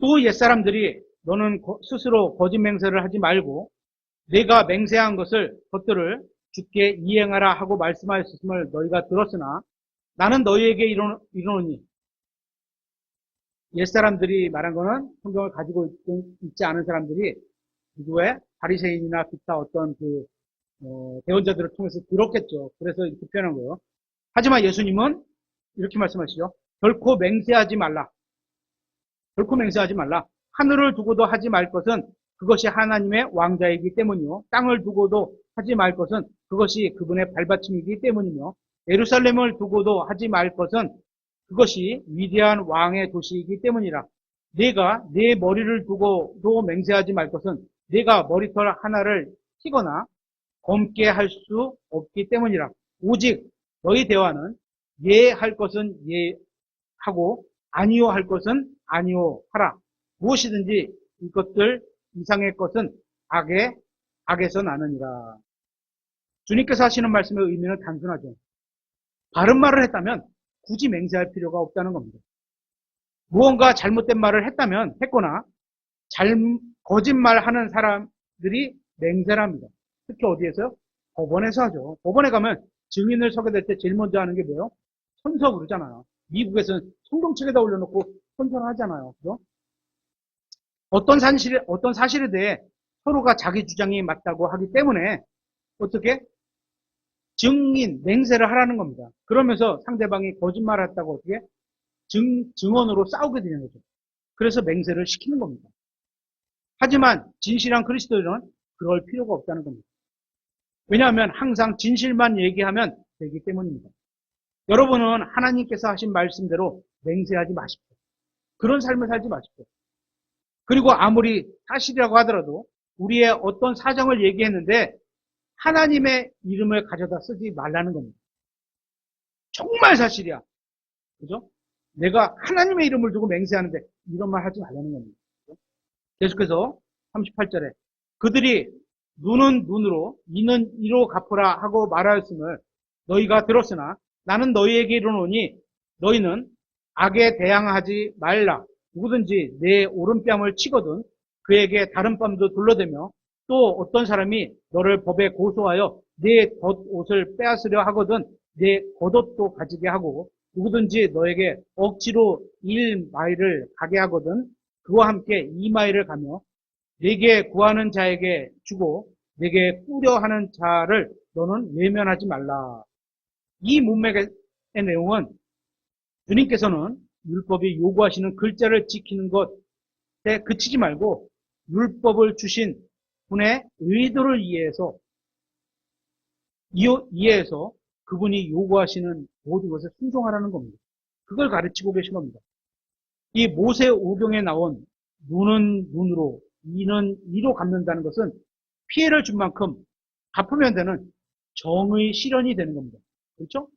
또 옛사람들이 너는 스스로 거짓 맹세를 하지 말고 내가 맹세한 것들을 주께 이행하라 하고 말씀하였음을 너희가 들었으나 나는 너희에게 이르노니 옛사람들이 말한 거는 성경을 가지고 있지 않은 사람들이 누구의 바리새인이나 기타 어떤 대언자들을 통해서 들었겠죠. 그래서 이렇게 표현한 거예요. 하지만 예수님은 이렇게 말씀하시죠. 결코 맹세하지 말라. 결코 맹세하지 말라. 하늘을 두고도 하지 말 것은 그것이 하나님의 왕자이기 때문이요. 땅을 두고도 하지 말 것은 그것이 그분의 발받침이기 때문이며 예루살렘을 두고도 하지 말 것은 그것이 위대한 왕의 도시이기 때문이라. 내가 내 머리를 두고도 맹세하지 말 것은 내가 머리털 하나를 튀거나 검게 할 수 없기 때문이라. 오직 너희 대화는 예할 것은 예하고 아니요 할 것은 아니요 하라. 무엇이든지 이것들 이상의 것은 악에서 나느니라. 주님께서 하시는 말씀의 의미는 단순하죠. 바른 말을 했다면 굳이 맹세할 필요가 없다는 겁니다. 무언가 잘못된 말을 했거나 거짓말하는 사람들이 맹세를 합니다. 특히 어디에서요? 법원에서 하죠. 법원에 가면 증인을 서게 될 때 제일 먼저 하는 게 뭐예요? 선서 그러잖아요. 미국에서는 성경책에다 올려놓고 선서를 하잖아요. 그죠? 어떤 사실에 대해 서로가 자기 주장이 맞다고 하기 때문에 어떻게? 증인, 맹세를 하라는 겁니다. 그러면서 상대방이 거짓말을 했다고 어떻게? 증언으로 싸우게 되는 거죠. 그래서 맹세를 시키는 겁니다. 하지만 진실한 그리스도인은 그럴 필요가 없다는 겁니다. 왜냐하면 항상 진실만 얘기하면 되기 때문입니다. 여러분은 하나님께서 하신 말씀대로 맹세하지 마십시오. 그런 삶을 살지 마십시오. 그리고 아무리 사실이라고 하더라도 우리의 어떤 사정을 얘기했는데 하나님의 이름을 가져다 쓰지 말라는 겁니다. 정말 사실이야. 그죠? 내가 하나님의 이름을 두고 맹세하는데 이런 말 하지 말라는 겁니다. 계속해서 38절에 그들이 눈은 눈으로 이는 이로 갚으라 하고 말하였음을 너희가 들었으나 나는 너희에게 이르노니 너희는 악에 대항하지 말라. 누구든지 내 오른뺨을 치거든 그에게 다른 뺨도 둘러대며 또 어떤 사람이 너를 법에 고소하여 내 겉옷을 빼앗으려 하거든 내 겉옷도 가지게 하고 누구든지 너에게 억지로 1마일을 가게 하거든 그와 함께 2마일을 가며 내게 구하는 자에게 주고 내게 꾸려 하는 자를 너는 외면하지 말라. 이 문맥의 내용은 주님께서는 율법이 요구하시는 글자를 지키는 것에 그치지 말고 율법을 주신 분의 의도를 이해해서 그분이 요구하시는 모든 것에 순종하라는 겁니다. 그걸 가르치고 계신 겁니다. 이 모세 오경에 나온 눈은 눈으로 이는 이로 갚는다는 것은 피해를 준 만큼 갚으면 되는 정의 실현이 되는 겁니다. 그렇죠?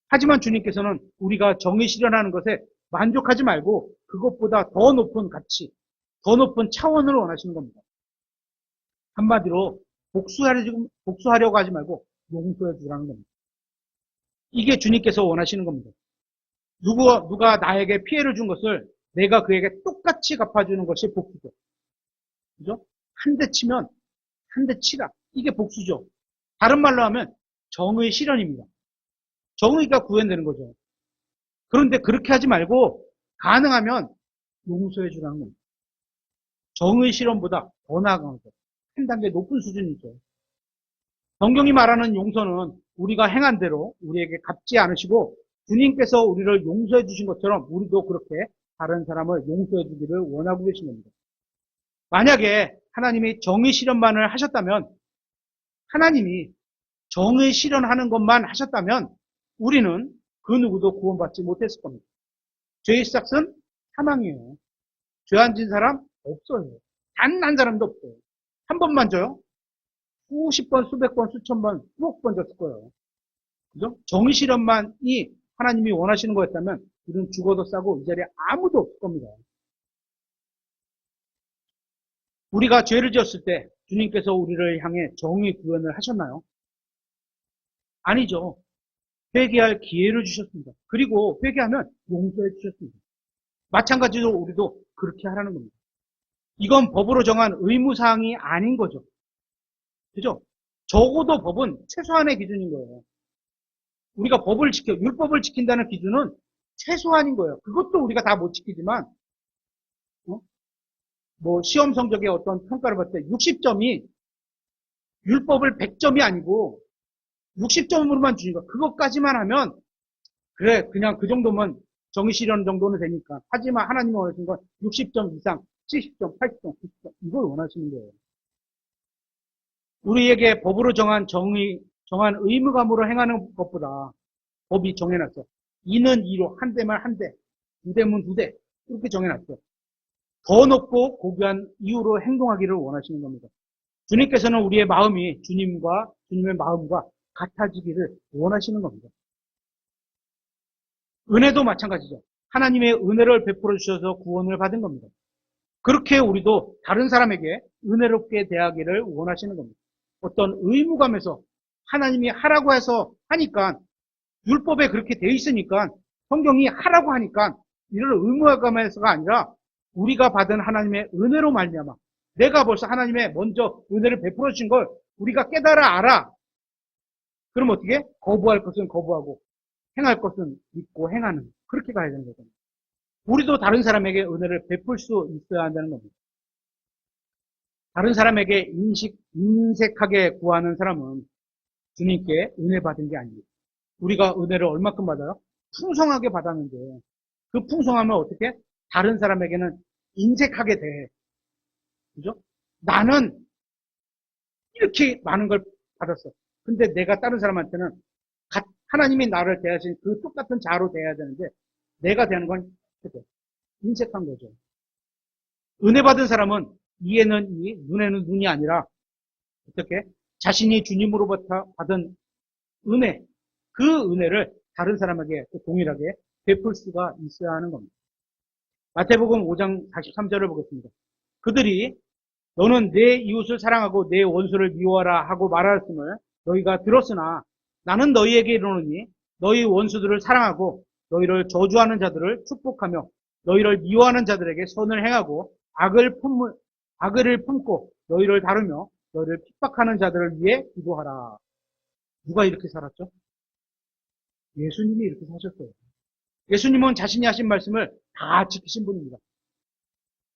하지만 주님께서는 우리가 정의 실현하는 것에 만족하지 말고 그것보다 더 높은 가치, 더 높은 차원을 원하시는 겁니다. 한마디로 복수하려고 하지 말고 용서해 주라는 겁니다. 이게 주님께서 원하시는 겁니다. 누가 나에게 피해를 준 것을 내가 그에게 똑같이 갚아주는 것이 복수죠. 그죠? 한 대 치면 한 대 치라. 이게 복수죠. 다른 말로 하면 정의 실현입니다. 정의가 구현되는 거죠. 그런데 그렇게 하지 말고 가능하면 용서해 주라는 겁니다. 정의 실현보다 더 나아간 거죠. 한 단계 높은 수준이죠. 성경이 말하는 용서는 우리가 행한 대로 우리에게 갚지 않으시고 주님께서 우리를 용서해 주신 것처럼 우리도 그렇게 다른 사람을 용서해 주기를 원하고 계신 겁니다. 만약에 하나님이 정의 실현만을 하셨다면 하나님이 정의 실현하는 것만 하셨다면 우리는 그 누구도 구원받지 못했을 겁니다. 죄의 시작은 사망이에요. 죄 안 진 사람 없어요. 단 한 사람도 없어요. 한 번만 져요? 수십 번, 수백 번, 수천 번, 수억 번 졌을 거예요. 그죠? 정의 실현만이 하나님이 원하시는 거였다면 우리는 죽어도 싸고 이 자리에 아무도 없을 겁니다. 우리가 죄를 지었을 때 주님께서 우리를 향해 정의 구현을 하셨나요? 아니죠. 회개할 기회를 주셨습니다. 그리고 회개하면 용서해 주셨습니다. 마찬가지로 우리도 그렇게 하라는 겁니다. 이건 법으로 정한 의무사항이 아닌 거죠. 그죠? 적어도 법은 최소한의 기준인 거예요. 우리가 율법을 지킨다는 기준은 최소한인 거예요. 그것도 우리가 다 못 지키지만, 시험 성적의 어떤 평가를 봤을 때 60점이 율법을 100점이 아니고 60점으로만 주니까 그것까지만 하면 그래 그냥 그 정도면 정의 실현 정도는 되니까. 하지만 하나님이 원하시는 건 60점 이상, 70점, 80점, 90점 이걸 원하시는 거예요. 우리에게 법으로 정한 의무감으로 행하는 것보다 법이 정해놨어. 이는 이로 한 대만 한 대, 두 대면 두 대 이렇게 정해놨어. 더 높고 고귀한 이유로 행동하기를 원하시는 겁니다. 주님께서는 우리의 마음이 주님의 마음과 같아지기를 원하시는 겁니다. 은혜도 마찬가지죠. 하나님의 은혜를 베풀어 주셔서 구원을 받은 겁니다. 그렇게 우리도 다른 사람에게 은혜롭게 대하기를 원하시는 겁니다. 어떤 의무감에서 하나님이 하라고 해서 하니까, 율법에 그렇게 되어 있으니까, 성경이 하라고 하니까 이를 의무감에서가 아니라 우리가 받은 하나님의 은혜로 말미암아 내가 벌써 하나님의 먼저 은혜를 베풀어 주신 걸 우리가 깨달아 알아. 그럼 어떻게? 거부할 것은 거부하고 행할 것은 믿고 행하는, 그렇게 가야 되는 거잖아요. 우리도 다른 사람에게 은혜를 베풀 수 있어야 한다는 겁니다. 다른 사람에게 인색하게 구하는 사람은 주님께 은혜 받은 게 아닙니다. 우리가 은혜를 얼마큼 받아요? 풍성하게 받았는데 그 풍성함을 어떻게? 다른 사람에게는 인색하게 대해. 그죠? 나는 이렇게 많은 걸 받았어. 근데 내가 다른 사람한테는 하나님이 나를 대하신 그 똑같은 자로 대해야 되는데 내가 대하는 건 인색한 거죠. 은혜 받은 사람은 이에는 이, 눈에는 눈이 아니라 어떻게? 자신이 주님으로부터 받은 은혜, 그 은혜를 다른 사람에게 동일하게 베풀 수가 있어야 하는 겁니다. 마태복음 5장 43절을 보겠습니다. 그들이 너는 내 이웃을 사랑하고 내 원수를 미워하라 하고 말하였음을 너희가 들었으나 나는 너희에게 이르노니 너희 원수들을 사랑하고 너희를 저주하는 자들을 축복하며 너희를 미워하는 자들에게 선을 행하고 악을 품고 너희를 다루며 너희를 핍박하는 자들을 위해 기도하라. 누가 이렇게 살았죠? 예수님이 이렇게 사셨어요. 예수님은 자신이 하신 말씀을 다 지키신 분입니다.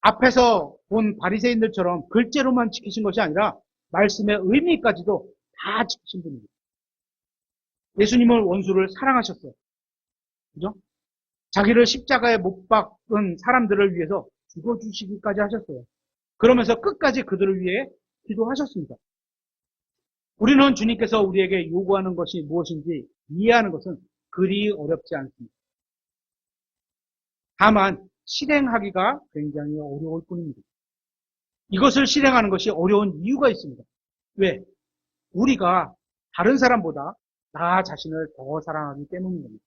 앞에서 본 바리새인들처럼 글재로만 지키신 것이 아니라 말씀의 의미까지도 다 지키신 분입니다. 예수님은 원수를 사랑하셨어요. 그죠? 자기를 십자가에 못 박은 사람들을 위해서 죽어주시기까지 하셨어요. 그러면서 끝까지 그들을 위해 기도하셨습니다. 우리는 주님께서 우리에게 요구하는 것이 무엇인지 이해하는 것은 그리 어렵지 않습니다. 다만 실행하기가 굉장히 어려울 뿐입니다. 이것을 실행하는 것이 어려운 이유가 있습니다. 왜? 우리가 다른 사람보다 나 자신을 더 사랑하기 때문인 겁니다.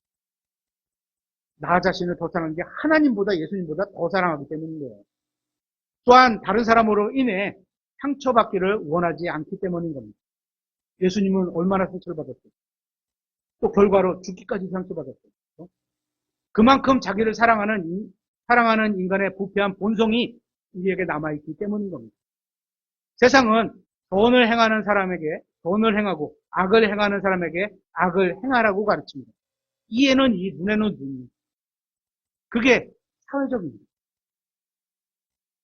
나 자신을 더 사랑하는 게 하나님보다 예수님보다 더 사랑하기 때문인 거예요. 또한 다른 사람으로 인해 상처받기를 원하지 않기 때문인 겁니다. 예수님은 얼마나 상처를 받았어요? 또 결과로 죽기까지 상처받았어요. 그만큼 자기를 사랑하는 인간의 부패한 본성이 우리에게 남아있기 때문인 겁니다. 세상은 선을 행하고 악을 행하는 사람에게 악을 행하라고 가르칩니다. 이에는 이, 눈에는 눈. 그게 사회적입니다.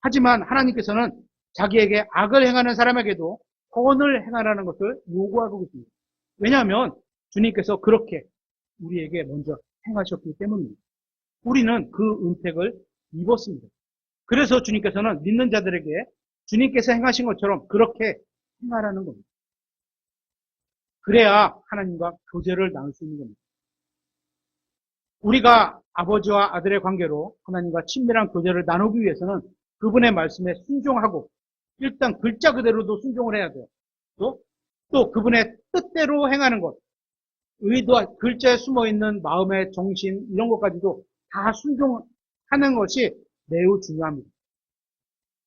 하지만 하나님께서는 자기에게 악을 행하는 사람에게도 선을 행하라는 것을 요구하고 있습니다. 왜냐하면 주님께서 그렇게 우리에게 먼저 행하셨기 때문입니다. 우리는 그 은택을 입었습니다. 그래서 주님께서는 믿는 자들에게 주님께서 행하신 것처럼 그렇게 행하라는 겁니다. 그래야 하나님과 교제를 나눌 수 있는 겁니다. 우리가 아버지와 아들의 관계로 하나님과 친밀한 교제를 나누기 위해서는 그분의 말씀에 순종하고 일단 글자 그대로도 순종을 해야 돼요. 또 그분의 뜻대로 행하는 것, 의도와 글자에 숨어있는 마음의 정신 이런 것까지도 다 순종하는 것이 매우 중요합니다.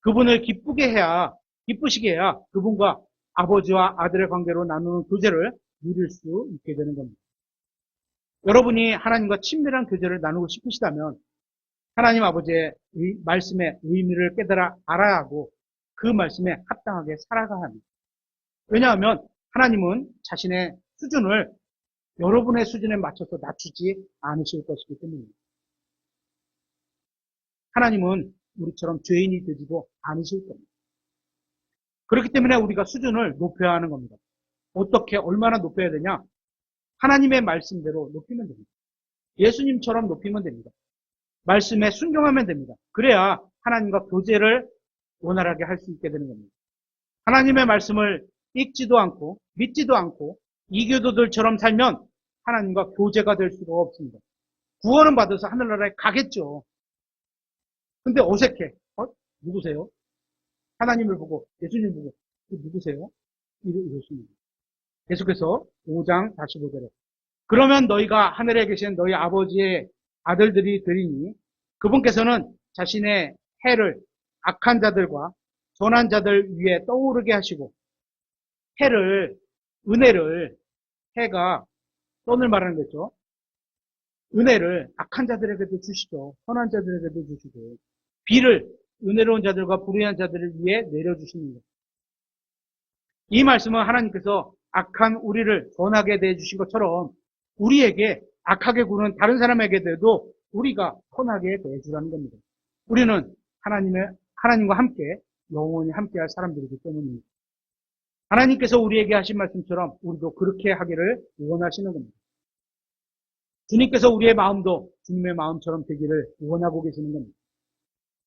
그분을 기쁘시게 해야 그분과 아버지와 아들의 관계로 나누는 교제를 누릴 수 있게 되는 겁니다. 여러분이 하나님과 친밀한 교제를 나누고 싶으시다면 하나님 아버지의 말씀의 의미를 깨달아 알아야 하고 그 말씀에 합당하게 살아가야 합니다. 왜냐하면 하나님은 자신의 수준을 여러분의 수준에 맞춰서 낮추지 않으실 것이기 때문입니다. 하나님은 우리처럼 죄인이 되지도 않으실 겁니다. 그렇기 때문에 우리가 수준을 높여야 하는 겁니다. 어떻게, 얼마나 높여야 되냐? 하나님의 말씀대로 높이면 됩니다. 예수님처럼 높이면 됩니다. 말씀에 순종하면 됩니다. 그래야 하나님과 교제를 원활하게 할 수 있게 되는 겁니다. 하나님의 말씀을 읽지도 않고 믿지도 않고 이교도들처럼 살면 하나님과 교제가 될 수가 없습니다. 구원은 받아서 하늘나라에 가겠죠. 근데 어색해. 누구세요? 하나님을 보고 예수님 보고 누구세요? 이러십니다. 계속해서 5장 45절에 그러면 너희가 하늘에 계신 너희 아버지의 아들들이 되리니 그분께서는 자신의 해를 악한 자들과 선한 자들 위에 떠오르게 하시고 은혜를 해가 선을 말하는 거죠. 은혜를 악한 자들에게도 주시고 선한 자들에게도 주시고 비를 은혜로운 자들과 불의한 자들을 위해 내려주시는 것. 이 말씀은 하나님께서 악한 우리를 선하게 대해주신 것처럼 우리에게 악하게 구는 다른 사람에게도 우리가 선하게 대해주라는 겁니다. 우리는 하나님과 함께 영원히 함께할 사람들이기 때문입니다. 하나님께서 우리에게 하신 말씀처럼 우리도 그렇게 하기를 원하시는 겁니다. 주님께서 우리의 마음도 주님의 마음처럼 되기를 원하고 계시는 겁니다.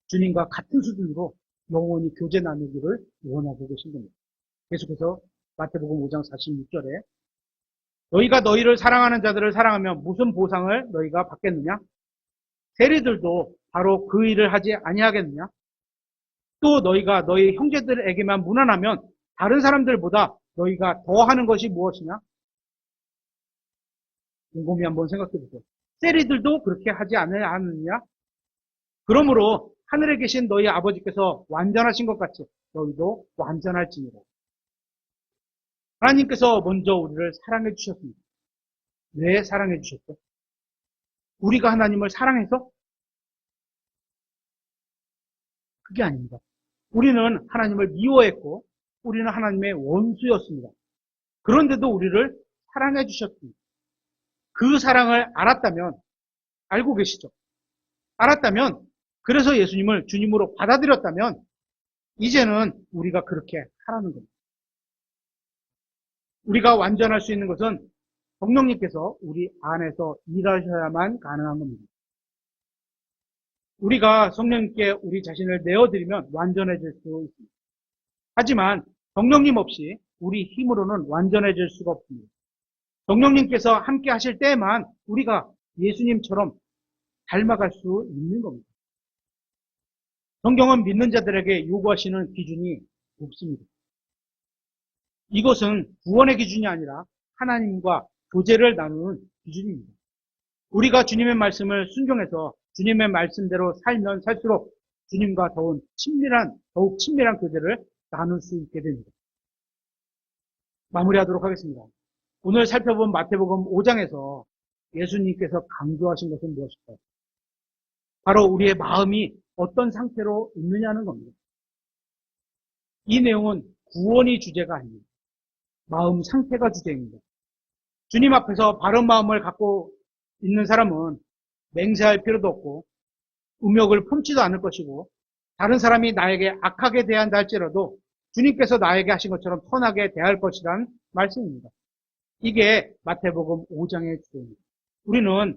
주님과 같은 수준으로 영원히 교제 나누기를 원하고 계신 겁니다. 계속해서 마태복음 5장 46절에 너희가 너희를 사랑하는 자들을 사랑하면 무슨 보상을 너희가 받겠느냐? 세리들도 바로 그 일을 하지 아니하겠느냐? 또 너희가 너희 형제들에게만 무난하면 다른 사람들보다 너희가 더 하는 것이 무엇이냐? 곰곰이 한번 생각해 보세요. 세리들도 그렇게 하지 않느냐? 그러므로 하늘에 계신 너희 아버지께서 완전하신 것 같이 너희도 완전할지니라. 하나님께서 먼저 우리를 사랑해 주셨습니다. 왜 사랑해 주셨죠? 우리가 하나님을 사랑해서? 그게 아닙니다. 우리는 하나님을 미워했고 우리는 하나님의 원수였습니다. 그런데도 우리를 사랑해 주셨습니다. 그 사랑을 알고 계시죠? 알았다면, 그래서 예수님을 주님으로 받아들였다면 이제는 우리가 그렇게 하라는 겁니다. 우리가 완전할 수 있는 것은 성령님께서 우리 안에서 일하셔야만 가능한 겁니다. 우리가 성령님께 우리 자신을 내어드리면 완전해질 수 있습니다. 하지만 성령님 없이 우리 힘으로는 완전해질 수가 없습니다. 성령님께서 함께 하실 때에만 우리가 예수님처럼 닮아갈 수 있는 겁니다. 성경은 믿는 자들에게 요구하시는 기준이 없습니다. 이것은 구원의 기준이 아니라 하나님과 교제를 나누는 기준입니다. 우리가 주님의 말씀을 순종해서 주님의 말씀대로 살면 살수록 주님과 더욱 친밀한 교제를 나눌 수 있게 됩니다. 마무리하도록 하겠습니다. 오늘 살펴본 마태복음 5장에서 예수님께서 강조하신 것은 무엇일까요? 바로 우리의 마음이 어떤 상태로 있느냐는 겁니다. 이 내용은 구원이 주제가 아닙니다. 마음 상태가 주제입니다. 주님 앞에서 바른 마음을 갖고 있는 사람은 맹세할 필요도 없고 음욕을 품지도 않을 것이고 다른 사람이 나에게 악하게 대한다 할지라도 주님께서 나에게 하신 것처럼 선하게 대할 것이라는 말씀입니다. 이게 마태복음 5장의 주제입니다. 우리는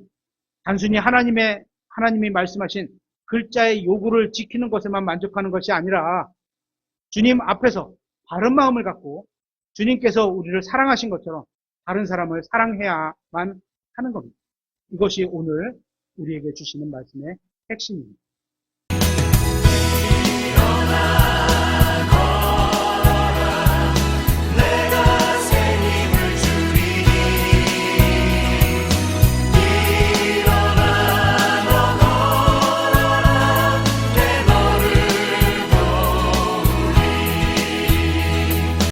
단순히 하나님이 말씀하신 글자의 요구를 지키는 것에만 만족하는 것이 아니라 주님 앞에서 바른 마음을 갖고 주님께서 우리를 사랑하신 것처럼 다른 사람을 사랑해야만 하는 겁니다. 이것이 오늘 우리에게 주시는 말씀의 핵심입니다.